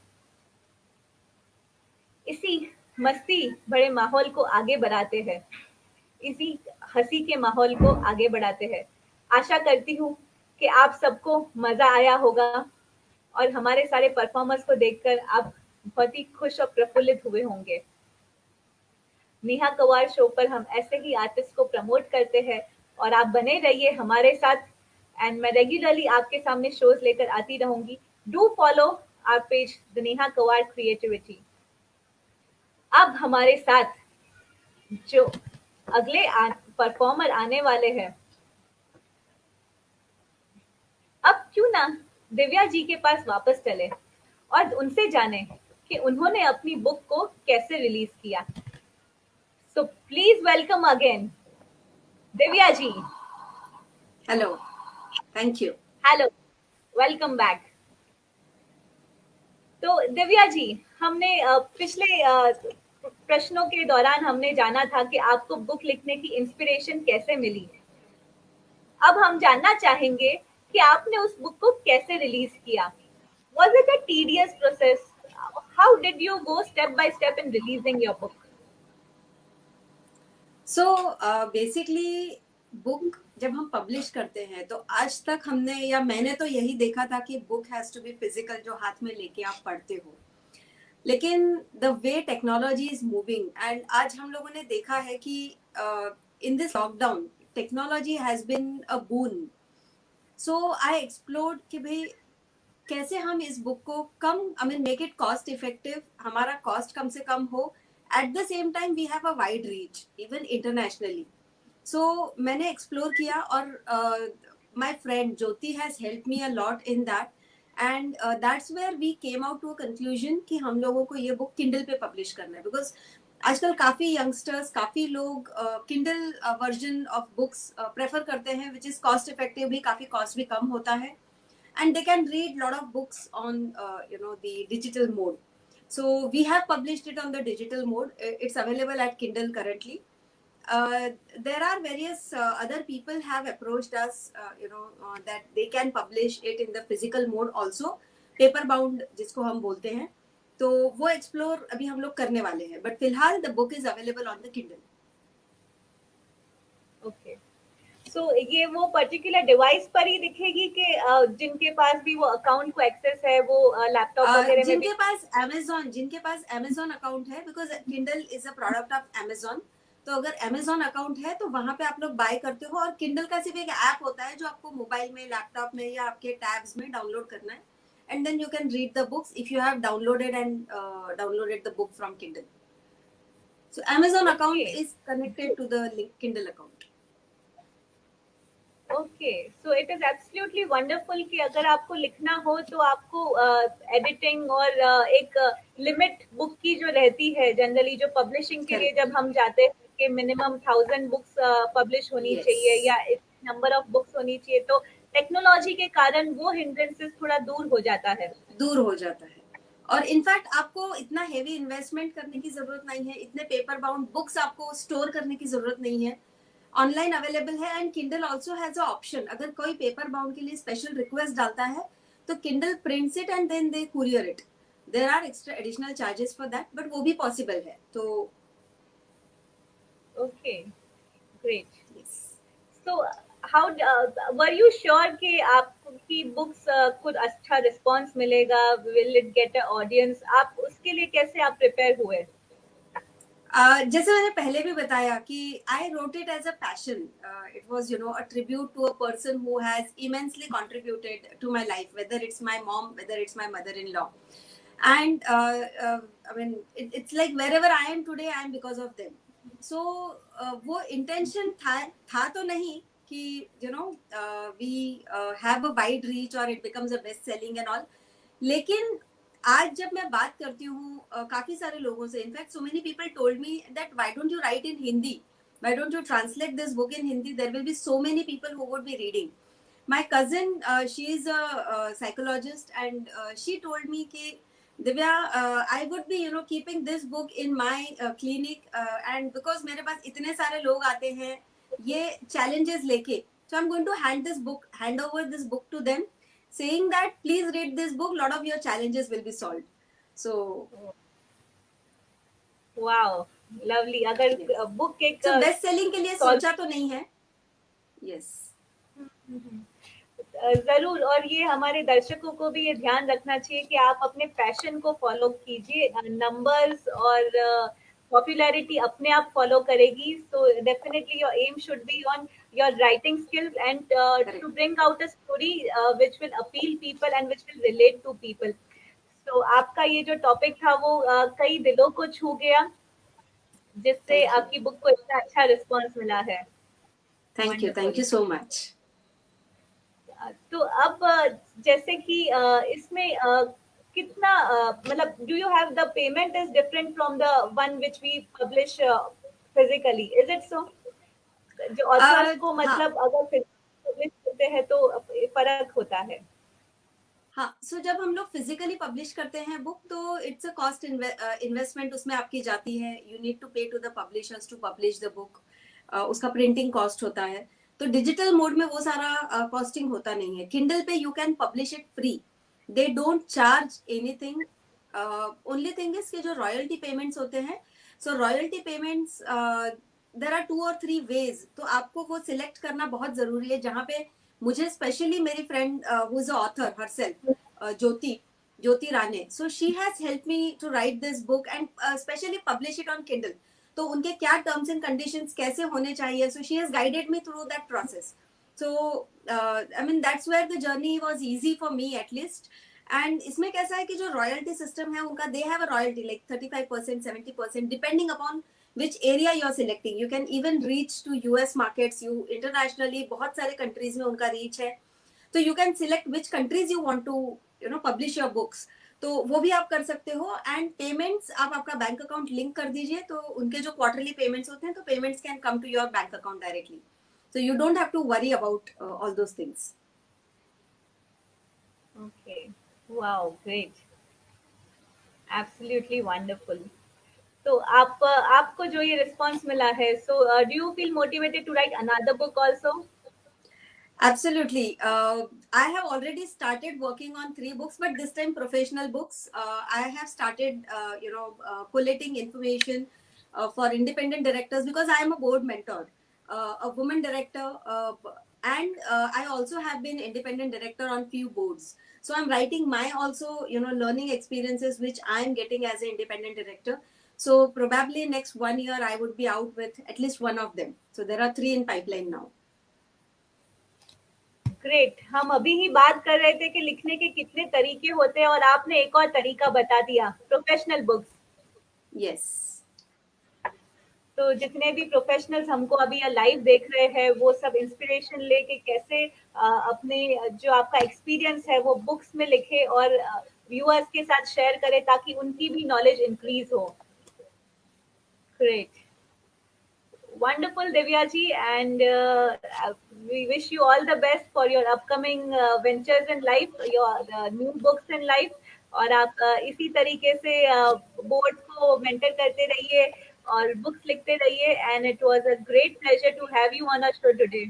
इसी मस्ती भरे माहौल को आगे बढ़ाते हैं, इसी हंसी के माहौल को आगे बढ़ाते हैं। आशा करती हूँ कि आप सबको मजा आया होगा और हमारे सारे परफॉर्मर्स को देखकर आप बहुत ही खुश और प्रफुल्लित हुए होंगे। नेहा कवाड़ शो पर हम ऐसे ही आर्टिस्ट को प्रमोट करते हैं और आप बने रहिए हमारे साथ। एंड मैं रेगुलरली आपके सामने शोज लेकर आती रहूंगी। Do follow our page the Neha Kawad creativity. अब हमारे साथ जो अगले परफॉर्मर आने वाले हैं, अब क्यों ना दिव्या जी के पास वापस चले और उनसे जाने कि उन्होंने अपनी बुक को कैसे रिलीज किया। So please welcome again Divya ji. Hello, thank you. Hello, welcome back. तो दिव्या जी, हमने पिछले प्रश्नों के दौरान हमने जाना था कि आपको बुक लिखने की इंस्पिरेशन कैसे मिली। अब हम जानना चाहेंगे कि आपने उस बुक को कैसे रिलीज किया। Was it a tedious process? How did you go step by step in releasing your book? So basically book जब हम पब्लिश करते हैं तो आज तक हमने या मैंने तो यही देखा था कि book has to be physical, जो हाथ में लेके आप पढ़ते हो। लेकिन the way technology is moving and आज हम लोगों ने देखा है कि in this lockdown technology has been a boon. So I explored कि भाई कैसे हम इस बुक को कम, I mean make it cost effective, हमारा कॉस्ट कम से कम हो, at the same time we have a wide reach even internationally. So मैंने एक्सप्लोर किया और my friend Jyoti has help me a lot in that and that's where we came out to a conclusion कि हम लोगों को ये बुक किंडल पे पब्लिश करना है, बिकॉज आजकल काफी यंगस्टर्स, काफी लोग Kindle version of books prefer करते हैं, विच इज कॉस्ट इफेक्टिव भी, काफी कॉस्ट भी कम होता है, and they can read lot of books on the digital mode. So we have published it on the digital mode. It's available at Kindle currently. There are various other people have approached us, that they can publish it in the physical mode also, paper bound जिसको हम बोलते हैं, तो वो एक्सप्लोर अभी हम लोग करने वाले हैं, बट फिलहाल the book is available on the Kindle. Okay, so ये वो पर्टिकुलर डिवाइस पर ही दिखेगी कि जिनके पास भी वो अकाउंट को एक्सेस है वो लैपटॉप वगैरह में भी? जिनके पास अमेजोन अकाउंट है, because Kindle is a product of Amazon, तो अगर अमेजोन अकाउंट है तो वहां पे आप लोग बाय करते हो, और किंडल का सिर्फ एक ऐप होता है जो आपको मोबाइल में, लैपटॉप में या आपके टैब्स में डाउनलोड करना है, and then you can read the books if you have downloaded the book from Kindle. So Amazon account is connected to the Kindle account. Okay, so it is absolutely wonderful कि अगर आपको लिखना हो तो आपको एडिटिंग और एक लिमिट बुक की जो रहती है जनरली, जो पब्लिशिंग के लिए जब हम जाते हैं कि मिनिमम 1000 बुक्स पब्लिश होनी चाहिए या नंबर ऑफ बुक्स होनी चाहिए, तो टेक्नोलॉजी के कारण वो हिंड्रेंसेस थोड़ा दूर हो जाता है। और इनफैक्ट आपको इतना हेवी इन्वेस्टमेंट करने की जरूरत नहीं है, इतने पेपर बाउंड बुक्स आपको स्टोर करने की जरूरत नहीं है, ऑनलाइन अवेलेबल है। And Kindle also has a option, अगर कोई पेपर बाउंड के लिए स्पेशल रिक्वेस्ट डालता है तो Kindle prints it and then they courier it. There are extra additional charges for that, but वो भी पॉसिबल है। तो okay, great. So how were you sure कि आपकी books कुछ अच्छा response मिलेगा? Will it get an audience? आप उसके लिए कैसे आप prepare हुए? जैसे मैंने पहले भी बताया कि I wrote it as a passion. It was, a tribute to a person who has immensely contributed to my life, whether it's my mom, whether it's my mother-in-law. And I mean, it's like wherever I am today, I am because of them. So वो intention था तो नहीं कि we have a wide reach or it becomes a best selling and all. लेकिन आज जब मैं बात करती हूँ काफी सारे लोगों से, in fact so many people told me that why don't you write in Hindi, why don't you translate this book in Hindi, there will be so many people who would be reading. My cousin, she is a psychologist, and she told me कि Divya, I would be keeping this book in my clinic, and because मेरे पास इतने सारे लोग आते हैं ये challenges लेके, so I'm going to hand over this book to them, saying that please read this book, lot of your challenges will be solved. So Wow, lovely. अगर book एक so best selling के लिए सोचा तो नहीं है. Yes. जरूर, और ये हमारे दर्शकों को भी ये ध्यान रखना चाहिए कि आप अपने पैशन को फॉलो कीजिए. नंबर्स और पॉपुलैरिटी अपने आप फॉलो करेगी. So definitely your aim should be on your writing skills and to bring out a story which will appeal people and which will relate to people. So आपका ये जो टॉपिक था वो कई दिलों को छू गया, जिससे आपकी बुक को इतना अच्छा रिस्पॉन्स मिला है. Thank you so much. तो अब जैसे कि इसमें कितना मतलब do you have the payment is different from the one which we publish physically, is it so? जो ऑथर्स को मतलब अगर पब्लिश करते हैं तो फर्क होता है. हाँ, सो जब हम लोग फिजिकली पब्लिश करते हैं बुक तो इट्स अ कॉस्ट इन्वेस्टमेंट उसमें आपकी जाती है. You need to pay to the publishers to publish the book. उसका प्रिंटिंग कॉस्ट होता है. तो डिजिटल मोड में वो सारा कॉस्टिंग होता नहीं है. किंडल पे you can publish it free, they don't charge anything. Only thing is कि जो रॉयल्टी पेमेंट्स होते हैं, so royalty payments there are 2 or 3 ways. तो आपको वो सिलेक्ट करना बहुत जरूरी है. जहाँ पे मुझे स्पेशली मेरी friend who is a author herself, Jyoti Rane, so she has help me to write this book and specially publish it on Kindle. तो उनके क्या टर्म्स एंड कंडीशंस कैसे होने चाहिए, so she has guided me through that process. So I mean that's where the journey was easy for me at least. And इसमें कैसा है कि जो रॉयल्टी सिस्टम है उनका, they have a royalty like 35%, 70%, depending upon which area you are selecting. You can even reach to US markets. You internationally बहुत सारे countries में उनका reach है. तो you can select which countries you want to publish your books. तो वो भी आप कर सकते हो. एंड पेमेंट्स आप आपका बैंक अकाउंट लिंक कर दीजिए, तो उनके जो क्वार्टरली पेमेंट्स होते हैं तो payments can come to your bank account directly. So you don't have to worry about all those things. Okay, wow, great, absolutely wonderful. तो आपको जो ये रिस्पांस मिला है, so do you feel motivated to write another book also? Absolutely. I have already started working on 3 books, but this time professional books. I have started, collating information for independent directors because I am a board mentor, a woman director, and I also have been independent director on few boards. So I'm writing my also, learning experiences which I am getting as an independent director. So probably next 1 year I would be out with at least one of them. So there are 3 in pipeline now. Great. हम अभी ही बात कर रहे थे कि लिखने के कितने तरीके होते हैं, और आपने एक और तरीका बता दिया, प्रोफेशनल बुक्स. Yes. तो जितने भी प्रोफेशनल्स हमको अभी लाइव देख रहे हैं, वो सब इंस्पिरेशन लेके कैसे अपने जो आपका एक्सपीरियंस है वो बुक्स में लिखे और व्यूअर्स के साथ शेयर करें ताकि उनकी भी नॉलेज इंक्रीज हो. Great, wonderful, Divya ji, and we wish you all the best for your upcoming ventures in life, your new books in life. और आप इसी तरीके से बोर्ड को मेंटर करते रहिए और बुक्स लिखते रहिए. And it was a great pleasure to have you on our show today.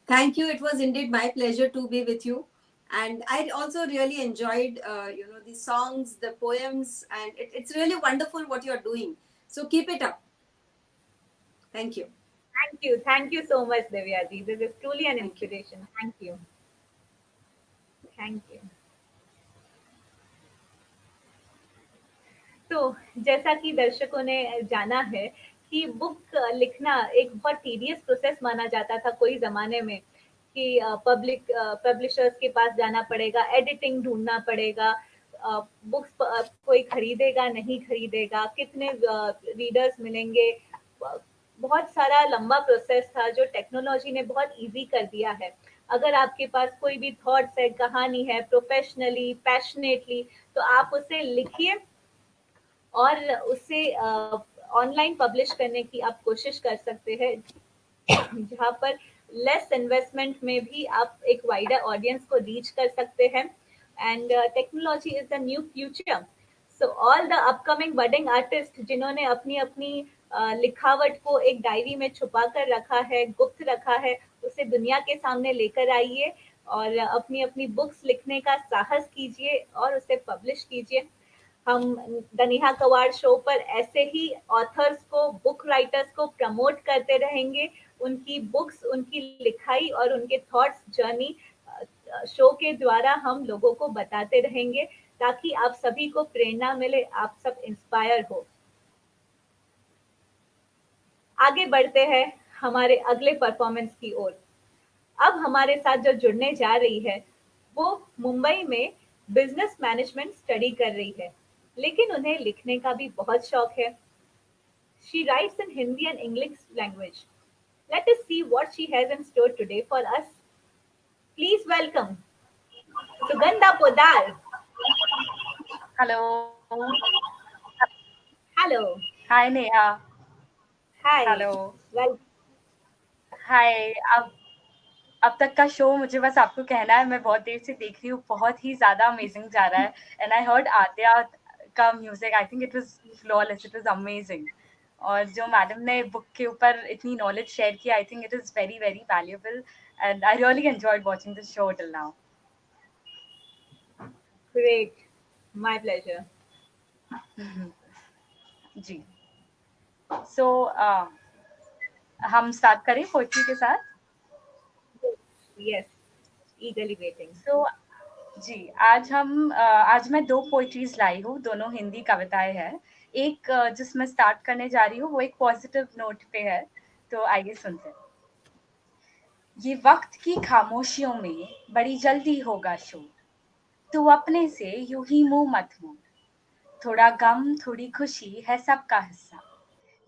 Thank you. It was indeed my pleasure to be with you. And I also really enjoyed, the songs, the poems, and it's really wonderful what you're doing. So keep it up. Thank you. Thank you so much, Divya ji. This is truly an Thank you. inspiration. Thank you. तो जैसा कि दर्शकों ने जाना है कि बुक लिखना एक बहुत टीडियस प्रोसेस माना जाता था कोई जमाने में, कि पब्लिशर्स के पास जाना पड़ेगा, एडिटिंग ढूंढना पड़ेगा, बुक्स कोई खरीदेगा नहीं खरीदेगा, कितने रीडर्स मिलेंगे, बहुत सारा लंबा प्रोसेस था जो टेक्नोलॉजी ने बहुत इजी कर दिया है। अगर आपके पास कोई भी थॉट्स है, कहानी है, प्रोफेशनली पैशनेटली, तो आप उसे लिखिए और उसे ऑनलाइन पब्लिश करने की आप कोशिश कर सकते हैं, जहाँ पर लेस इन्वेस्टमेंट में भी आप एक वाइडर ऑडियंस को रीच कर सकते हैं। And technology is the new future. So all the upcoming budding artist जिन्होंने अपनी अपनी लिखावट को एक डायरी में छुपा कर रखा है, गुप्त रखा है, उसे दुनिया के सामने लेकर आइए और अपनी अपनी बुक्स लिखने का साहस कीजिए और उसे पब्लिश कीजिए। हम द नेहा कवाड़ शो पर ऐसे ही ऑथर्स को, बुक राइटर्स को प्रमोट करते रहेंगे। उनकी बुक्स, उनकी लिखाई और उनके थॉट्स जर्नी शो के द्वारा हम लोगों को बताते रहेंगे, ताकि आप सभी को प्रेरणा मिले, आप सब इंस्पायर हो। आगे बढ़ते हैं हमारे अगले परफॉर्मेंस की ओर। अब हमारे साथ जो जुड़ने जा रही है वो मुंबई में बिजनेस मैनेजमेंट स्टडी कर रही है, लेकिन उन्हें लिखने का भी बहुत शौक है। She writes in Hindi and English language. Let us see what she has in store today for us. Please welcome Sugandha Podar. Hello. Hello. Hi Neha. Hi. Hello. Well, हाय। अब तक का शो मुझे बस आपको कहना है, मैं बहुत देर से देख रही हूँ, बहुत ही ज़्यादा अमेजिंग जा रहा है। एंड आई हर्ड आद्या का music, I think it was flawless, it was amazing. और जो मैडम ने बुक के ऊपर इतनी नॉलेज शेयर की, I think it is very very valuable and I really enjoyed watching this show till now. great. My pleasure. जी। सो हम स्टार्ट करें पोइट्री के साथ। Yes. Eagerly waiting. सो जी, आज मैं 2 पोएट्रीज़ लाई हूँ, दोनों हिंदी कविताएँ हैं। एक जिसमें स्टार्ट करने जा रही हूँ वो एक पॉजिटिव नोट पे है, तो आइए सुनते हैं। ये वक्त की खामोशियों में बड़ी जल्दी होगा शोर, तू अपने से यूं ही मुंह मत मोड़, थोड़ा गम थोड़ी खुशी है सबका हिस्सा,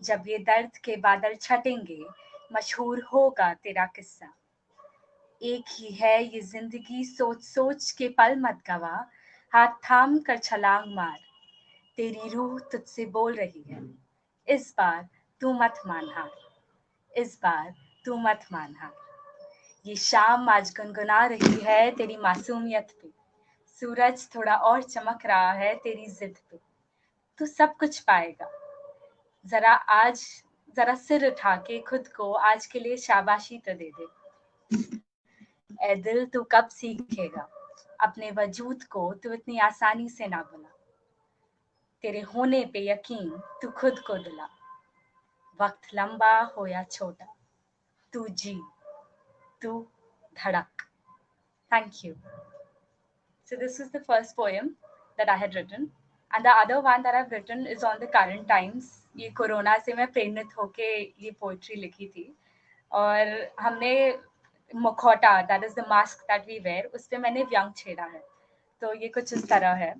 जब ये दर्द के बादल छटेंगे मशहूर होगा तेरा किस्सा। एक ही है ये जिंदगी, सोच सोच के पल मत गवा, हाथ थाम कर छलांग मार, तेरी रूह तुझसे बोल रही है, इस बार तू मत मान हार, इस बार तू मत मान हार। ये शाम आज गुनगुना रही है तेरी मासूमियत पे, सूरज थोड़ा और चमक रहा है तेरी जिद पे, तू सब कुछ पाएगा। जरा सिर उठा के खुद को आज के लिए शाबाशी तो दे दे। ए दिल तू कब सीखेगा अपने वजूद को तू इतनी आसानी से ना भुला, तेरे होने पे यकीन तू खुद को दिला, वक्त लंबा हो या छोटा तू जी, तू धड़क। Thank you. So this is the first poem that I had written, and the other one that I've written is on the current times. ये कोरोना से मैं प्रेरित होके ये पोइट्री लिखी थी, और हमने मुखौटा, that is the mask that we wear, उस पे मैंने व्यंग छेड़ा है। तो ये कुछ इस तरह है।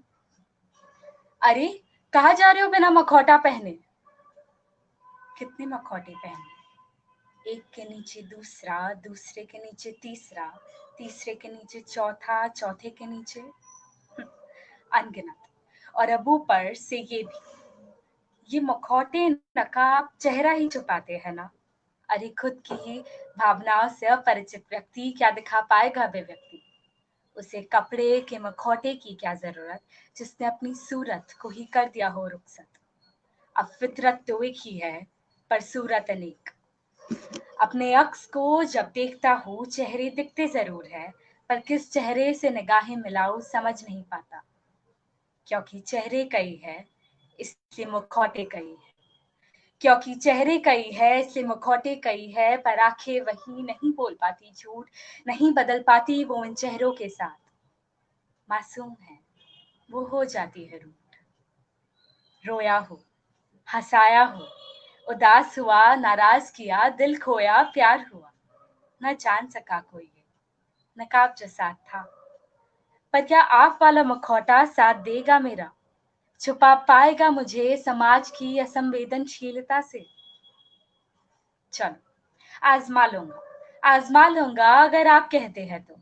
अरे कहाँ जा रहे हो बिना मखौटा पहने, कितने मखौटे पहने, एक के नीचे दूसरा, दूसरे के नीचे तीसरा, तीसरे के नीचे चौथा, चौथे के नीचे अनगिनत, और अब ऊपर से ये भी। ये मुखौटे नकाब चेहरा ही छुपाते हैं ना, अरे खुद की ही भावनाओं से अपरिचित व्यक्ति क्या दिखा पाएगा वे व्यक्ति, उसे कपड़े के मखौटे की क्या जरूरत जिसने अपनी सूरत को ही कर दिया हो रुखसत। अब फितरत तो एक ही है पर सूरत अनेक, अपने अक्स को जब देखता हूँ चेहरे दिखते जरूर है, पर किस चेहरे से निगाहें मिलाऊं समझ नहीं पाता, क्योंकि चेहरे कई है इसलिए मुखौटे कई है, क्योंकि चेहरे कई है इसलिए मुखौटे कई है, पर आंखें वही नहीं बोल पाती झूठ, नहीं बदल पाती वो इन चेहरों के साथ। मासूम है वो हो जाती है रूठ, रोया हो हंसाया हो, उदास हुआ नाराज किया, दिल खोया प्यार हुआ, न जान सका कोई ये नकाब जो साथ था। पर क्या आप वाला मुखौटा साथ देगा मेरा, छुपा पाएगा मुझे समाज की असंवेदनशीलता से। चलो आजमा लूंगा अगर आप कहते हैं तो।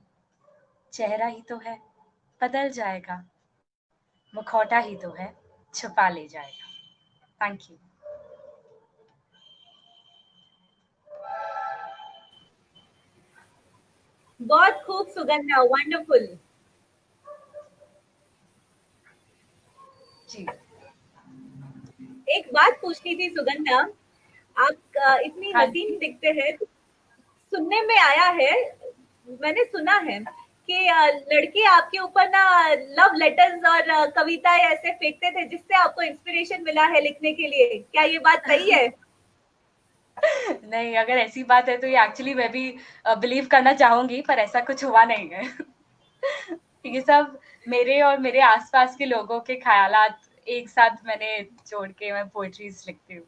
चेहरा ही तो है बदल जाएगा, मुखौटा ही तो है छुपा ले जाएगा। Thank you. बहुत खूब सुगंधा, वंडरफुल। जी एक बात पूछनी थी सुगंधा, आप इतनी हाँ हसीन दिखते हैं, सुनने में आया है, मैंने सुना है कि लड़के आपके ऊपर ना लव लेटर्स और कविताएं ऐसे फेंकते थे जिससे आपको इंस्पिरेशन मिला है लिखने के लिए, क्या ये बात सही है? नहीं, अगर ऐसी बात है तो ये एक्चुअली मैं भी बिलीव करना चाहूंगी, पर ऐसा कुछ हुआ नहीं है। ये सब मेरे और मेरे आसपास के लोगों के ख्यालात एक साथ मैंने जोड़ के मैं पोएट्रीज लिखती हूँ।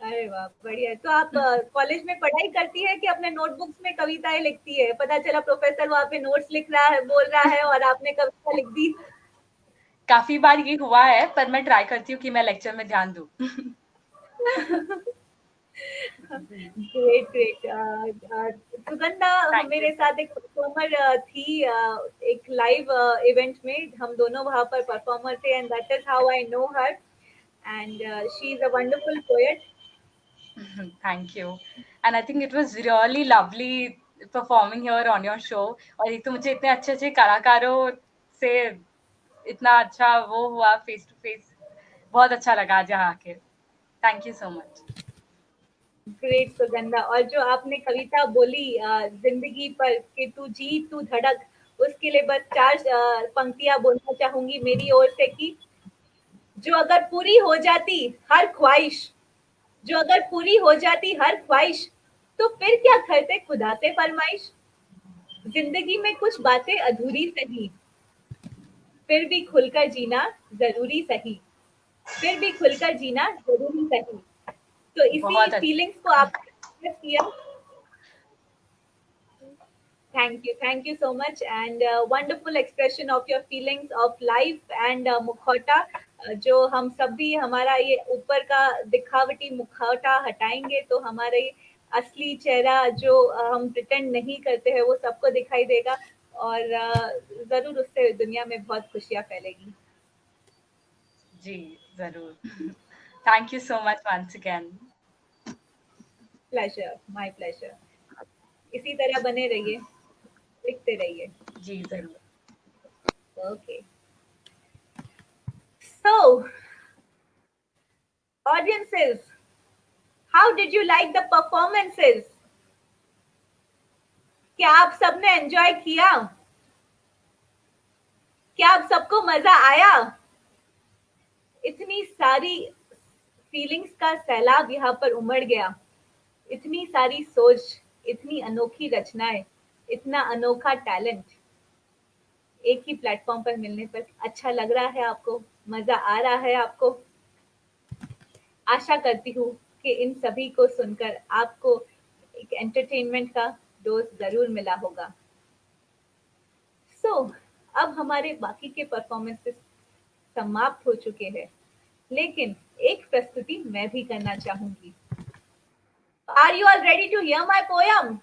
अरे वाह, बढ़िया। तो आप कॉलेज में पढ़ाई करती है कि अपने नोटबुक्स में कविताएं लिखती है? पता चला प्रोफेसर वहां पे नोट्स लिख रहा है, बोल रहा है, और आपने कविता लिख दी। काफी बार ये हुआ है, पर मैं ट्राई करती हूँ कि मैं लेक्चर में ध्यान दूँ। Great great. सुगंधा Thank मेरे you. साथ एक परफॉर्मर थी एक लाइव इवेंट में, हम दोनों वहां पर परफॉर्मर थे, and that is how I know her, and she is a wonderful poet. Thank you. And I think it was really lovely performing here on your show. और एक तो मुझे इतने अच्छे अच्छे कलाकारों से इतना अच्छा वो हुआ फेस टू फेस, बहुत अच्छा लगा आज यहाँ आके। Thank you so much. Great Sugandha. और जो आपने कविता बोली जिंदगी पर कि तू जी तू धड़क, उसके लिए बस चार पंक्तियां बोलना चाहूंगी मेरी ओर से कि जो अगर पूरी हो जाती हर ख्वाहिश, जो अगर पूरी हो जाती हर ख्वाहिश, तो फिर क्या करते खुदा से फरमाइश। जिंदगी में कुछ बातें अधूरी सही, फिर भी खुलकर जीना जरूरी सही, फिर भी खुलकर जीना जरूरी सही। तो इसी बहुत अच्छा। फीलिंग्स को आपने express किया। Thank you so much, and wonderful expression of your feelings of life and मुखौटा। जो हम सब भी हमारा ये ऊपर का दिखावटी मुखौटा हटाएंगे तो हमारे असली चेहरा जो हम प्रिटेंड नहीं करते हैं वो सबको दिखाई देगा, और जरूर उससे दुनिया में बहुत खुशियां फैलेगी। जी जरूर। Thank you so much once again. Pleasure, my pleasure. इसी तरह बने रहिए, लिखते रहिए। जी जरूर। Okay. So, audiences, how did you like the performances? क्या आप सबने एंजॉय किया? क्या आप सबको मजा आया? इतनी सारी फीलिंग्स का सैलाब यहाँ पर उमड़ गया, इतनी सारी सोच, इतनी अनोखी रचनाएं, इतना अनोखा टैलेंट एक ही प्लेटफॉर्म पर मिलने पर अच्छा लग रहा है आपको, मजा आ रहा है आपको। आशा करती हूँ कि इन सभी को सुनकर आपको एक एंटरटेनमेंट का डोज जरूर मिला होगा। अब हमारे बाकी के परफॉर्मेंसेस समाप्त हो चुके हैं, लेकिन एक प्रस्तुति मैं भी करना चाहूंगी। Are you all ready to hear my poem?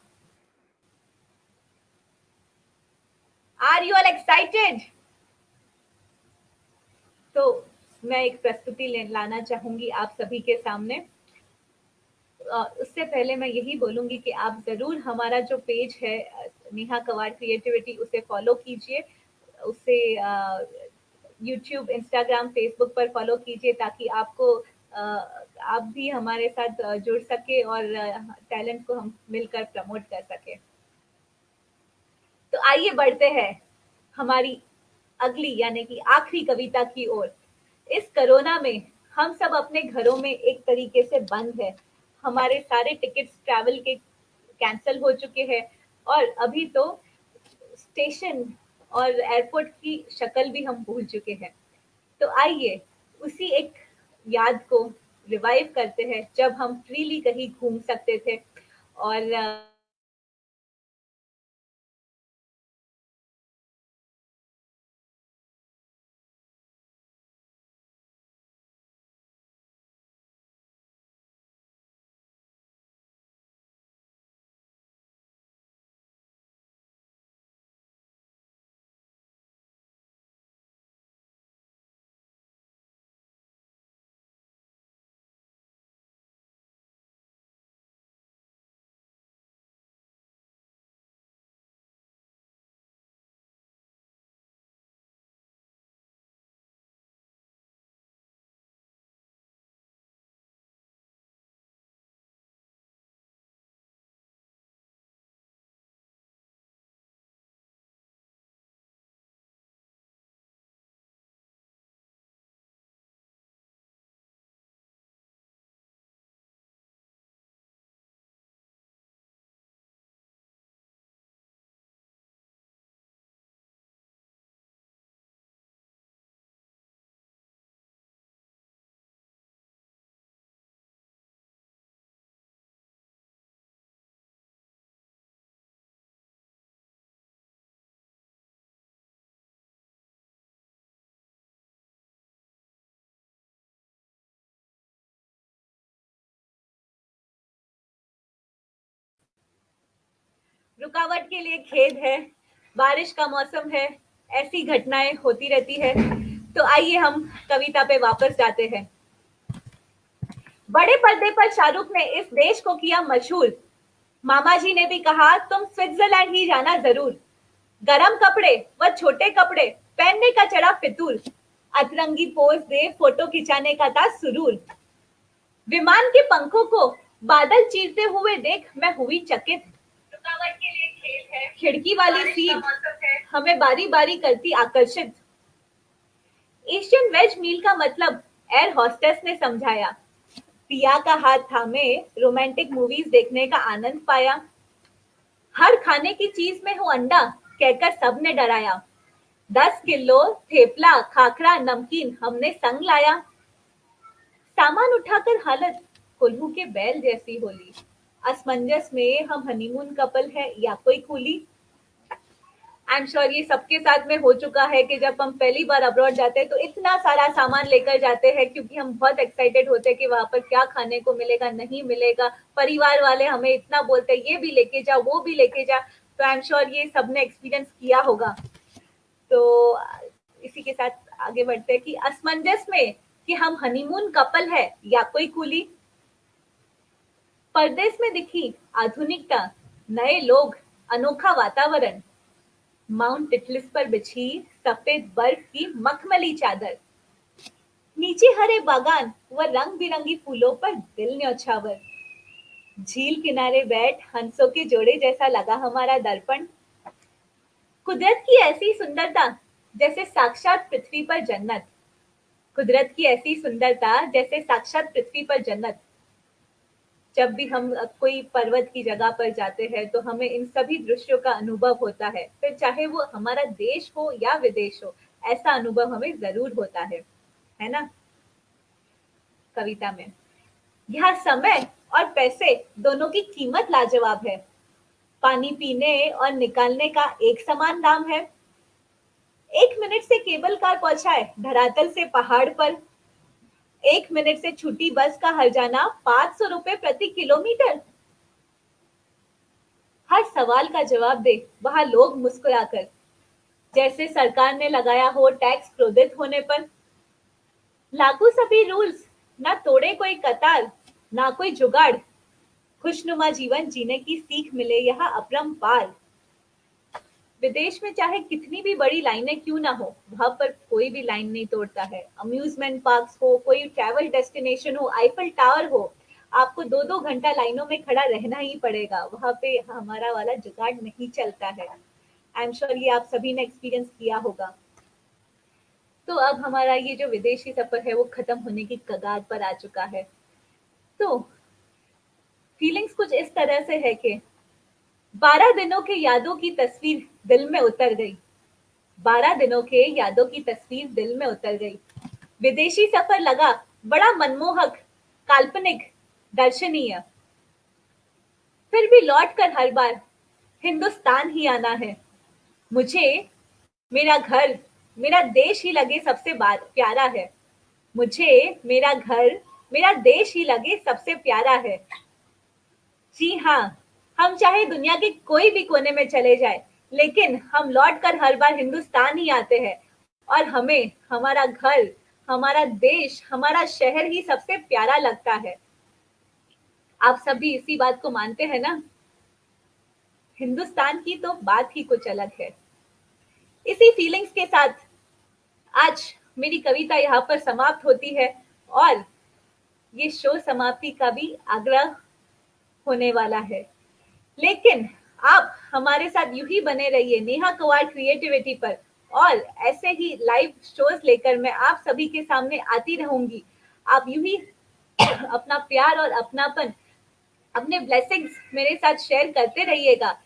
Are you all excited? तो मैं एक प्रस्तुति लाना चाहूंगी आप सभी के सामने। उससे पहले मैं यही बोलूंगी कि आप जरूर हमारा जो पेज है नेहा कवाड़ क्रिएटिविटी उसे फॉलो कीजिए, उसे यूट्यूब, इंस्टाग्राम, फेसबुक पर फॉलो कीजिए ताकि आपको आप भी हमारे साथ जुड़ सके और टैलेंट को हम मिलकर प्रमोट कर सके। तो आइए बढ़ते हैं हमारी अगली यानी कि आखिरी कविता की ओर। इस कोरोना में हम सब अपने घरों में एक तरीके से बंद है। हमारे सारे टिकट्स ट्रैवल के कैंसिल हो चुके हैं और अभी तो स्टेशन और एयरपोर्ट की शक्ल भी हम भूल चुके हैं। तो आइए उसी एक याद को रिवाइव करते हैं जब हम फ्रीली कहीं घूम सकते थे और रुकावट के लिए खेद है, बारिश का मौसम है, ऐसी घटनाएं होती रहती है। तो आइए हम कविता पे वापस जाते हैं। बड़े पर्दे पर शाहरुख ने इस देश को किया मशहूर। मामा जी ने भी कहा तुम स्विट्जरलैंड ही जाना जरूर। गरम कपड़े व छोटे कपड़े पहनने का चढ़ा फितूर। अतरंगी पोज दे फोटो खिंचाने का था सुरूर। विमान के पंखों को बादल चीरते हुए देख मैं हुई चकित। रुकावट के लिए खेल है, खिड़की वाली सीट हमें बारी बारी करती आकर्षित। एशियन वेज मील का मतलब एयर होस्टेस ने समझाया। पिया का हाथ थामे रोमांटिक मूवीज देखने का आनंद पाया। हर खाने की चीज में हो अंडा कहकर सबने डराया। 10 किलो थेपला खाखरा नमकीन हमने संग लाया। सामान उठाकर हालत कोल्हू के बैल जैसी होली। असमंजस में हम हनीमून कपल है या कोई कूली। आई एम श्योर ये सबके साथ में हो चुका है कि जब हम पहली बार अब्रॉड जाते हैं तो इतना सारा सामान लेकर जाते हैं क्योंकि हम बहुत एक्साइटेड होते हैं कि वहां पर क्या खाने को मिलेगा नहीं मिलेगा। परिवार वाले हमें इतना बोलते हैं ये भी लेके जा वो भी लेके जा। तो आई एम श्योर ये सबने एक्सपीरियंस किया होगा। तो इसी के साथ आगे बढ़ते हैं कि असमंजस में कि हम हनीमून कपल है या कोई कूली। परदेश में दिखी आधुनिकता, नए लोग, अनोखा वातावरण। माउंट टिटलिस पर बिछी सफेद बर्फ की मखमली चादर। नीचे हरे बागान व रंग बिरंगी फूलों पर दिल न्यौछावर। झील किनारे बैठ हंसों के जोड़े जैसा लगा हमारा दर्पण। कुदरत की ऐसी सुंदरता जैसे साक्षात पृथ्वी पर जन्नत। कुदरत की ऐसी सुंदरता जैसे साक्षात पृथ्वी पर जन्नत। जब भी हम कोई पर्वत की जगह पर जाते हैं तो हमें इन सभी दृश्यों का अनुभव होता है, फिर चाहे वो हमारा देश हो या विदेश हो, ऐसा अनुभव हमें जरूर होता है ना। कविता में यहाँ समय और पैसे दोनों की कीमत लाजवाब है। पानी पीने और निकालने का एक समान दाम है। 1 मिनट से केबल कार पहुंचाए धरातल से पहाड़ पर। 1 मिनट से छूटी बस का हर्जाना 500 रुपए प्रति किलोमीटर। हर सवाल का जवाब दे वहां लोग मुस्कुराकर, जैसे सरकार ने लगाया हो टैक्स क्रोधित होने पर। लागू सभी रूल्स, ना तोड़े कोई कतार, ना कोई जुगाड़। खुशनुमा जीवन जीने की सीख मिले यहाँ अपरंपार। विदेश में चाहे कितनी भी बड़ी लाइनें क्यों ना हो, वहां पर कोई भी लाइन नहीं तोड़ता है। अम्यूजमेंट पार्क्स हो, कोई ट्रैवल डेस्टिनेशन हो, आईफल टावर हो, आपको 2-2 घंटा लाइनों में खड़ा रहना ही पड़ेगा। वहां पे हमारा वाला जुगाड़ नहीं चलता है। आई एम श्योर ये आप सभी ने एक्सपीरियंस किया होगा। तो अब हमारा ये जो विदेशी सफर है वो खत्म होने की कगार पर आ चुका है। तो फीलिंग्स कुछ इस तरह से है कि 12 दिनों के यादों की तस्वीर दिल में उतर गई। 12 दिनों के यादों की तस्वीर दिल में उतर गई। विदेशी सफर लगा बड़ा मनमोहक, काल्पनिक, दर्शनीय। फिर भी लौट कर हर बार हिंदुस्तान ही आना है। मुझे मेरा घर, मेरा देश ही लगे सबसे प्यारा है। मुझे मेरा घर, मेरा देश ही लगे सबसे प्यारा है। जी हाँ, हम चाहे दुनिया के कोई भी कोने में चले जाए, लेकिन हम लौट कर हर बार हिंदुस्तान ही आते हैं और हमें हमारा घर, हमारा देश, हमारा शहर ही सबसे प्यारा लगता है। आप सभी इसी बात को मानते हैं ना? हिंदुस्तान की तो बात ही कुछ अलग है। इसी फीलिंग्स के साथ आज मेरी कविता यहाँ पर समाप्त होती है और ये शो समाप्ति का भी आग्रह होने वाला है। लेकिन आप हमारे साथ यूं ही बने रहिए नेहा कवाड़ क्रिएटिविटी पर, और ऐसे ही लाइव शोज लेकर मैं आप सभी के सामने आती रहूंगी। आप यूं ही अपना प्यार और अपनापन, अपने ब्लेसिंग्स मेरे साथ शेयर करते रहिएगा।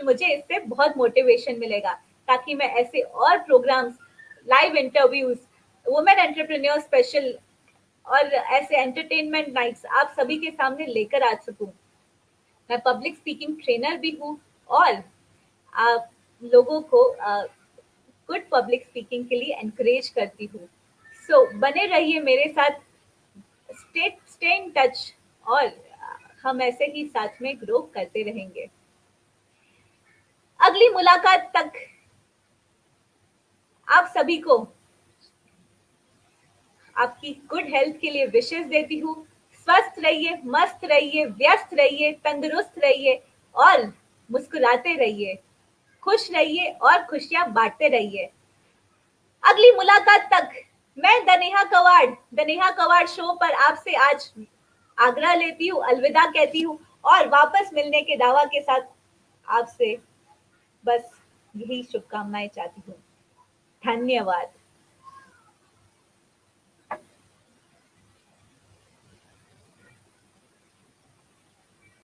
मुझे इससे बहुत मोटिवेशन मिलेगा ताकि मैं ऐसे और programmes, live interviews, women entrepreneur special और ऐसे एंटरटेनमेंट नाइट्स आप सभी के सामने लेकर आ सकूं। मैं पब्लिक स्पीकिंग ट्रेनर भी हूँ और आप लोगों को गुड पब्लिक स्पीकिंग के लिए एनकरेज करती हूँ। सो बने रहिए मेरे साथ, स्टे इन टच और हम ऐसे ही साथ में ग्रो करते रहेंगे। अगली मुलाकात तक आप सभी को आपकी गुड हेल्थ के लिए विशेष देती हूँ। स्वस्थ रहिए, मस्त रहिए, व्यस्त रहिए, तंदुरुस्त रहिए और मुस्कुराते रहिए। खुश रहिए और खुशियां बांटते रहिए। अगली मुलाकात तक मैं द नेहा कवाड़ शो पर आपसे आज आग्रह लेती हूँ, अलविदा कहती हूँ और वापस मिलने के दावा के साथ आपसे बस यही शुभकामनाएं चाहती हूँ। धन्यवाद।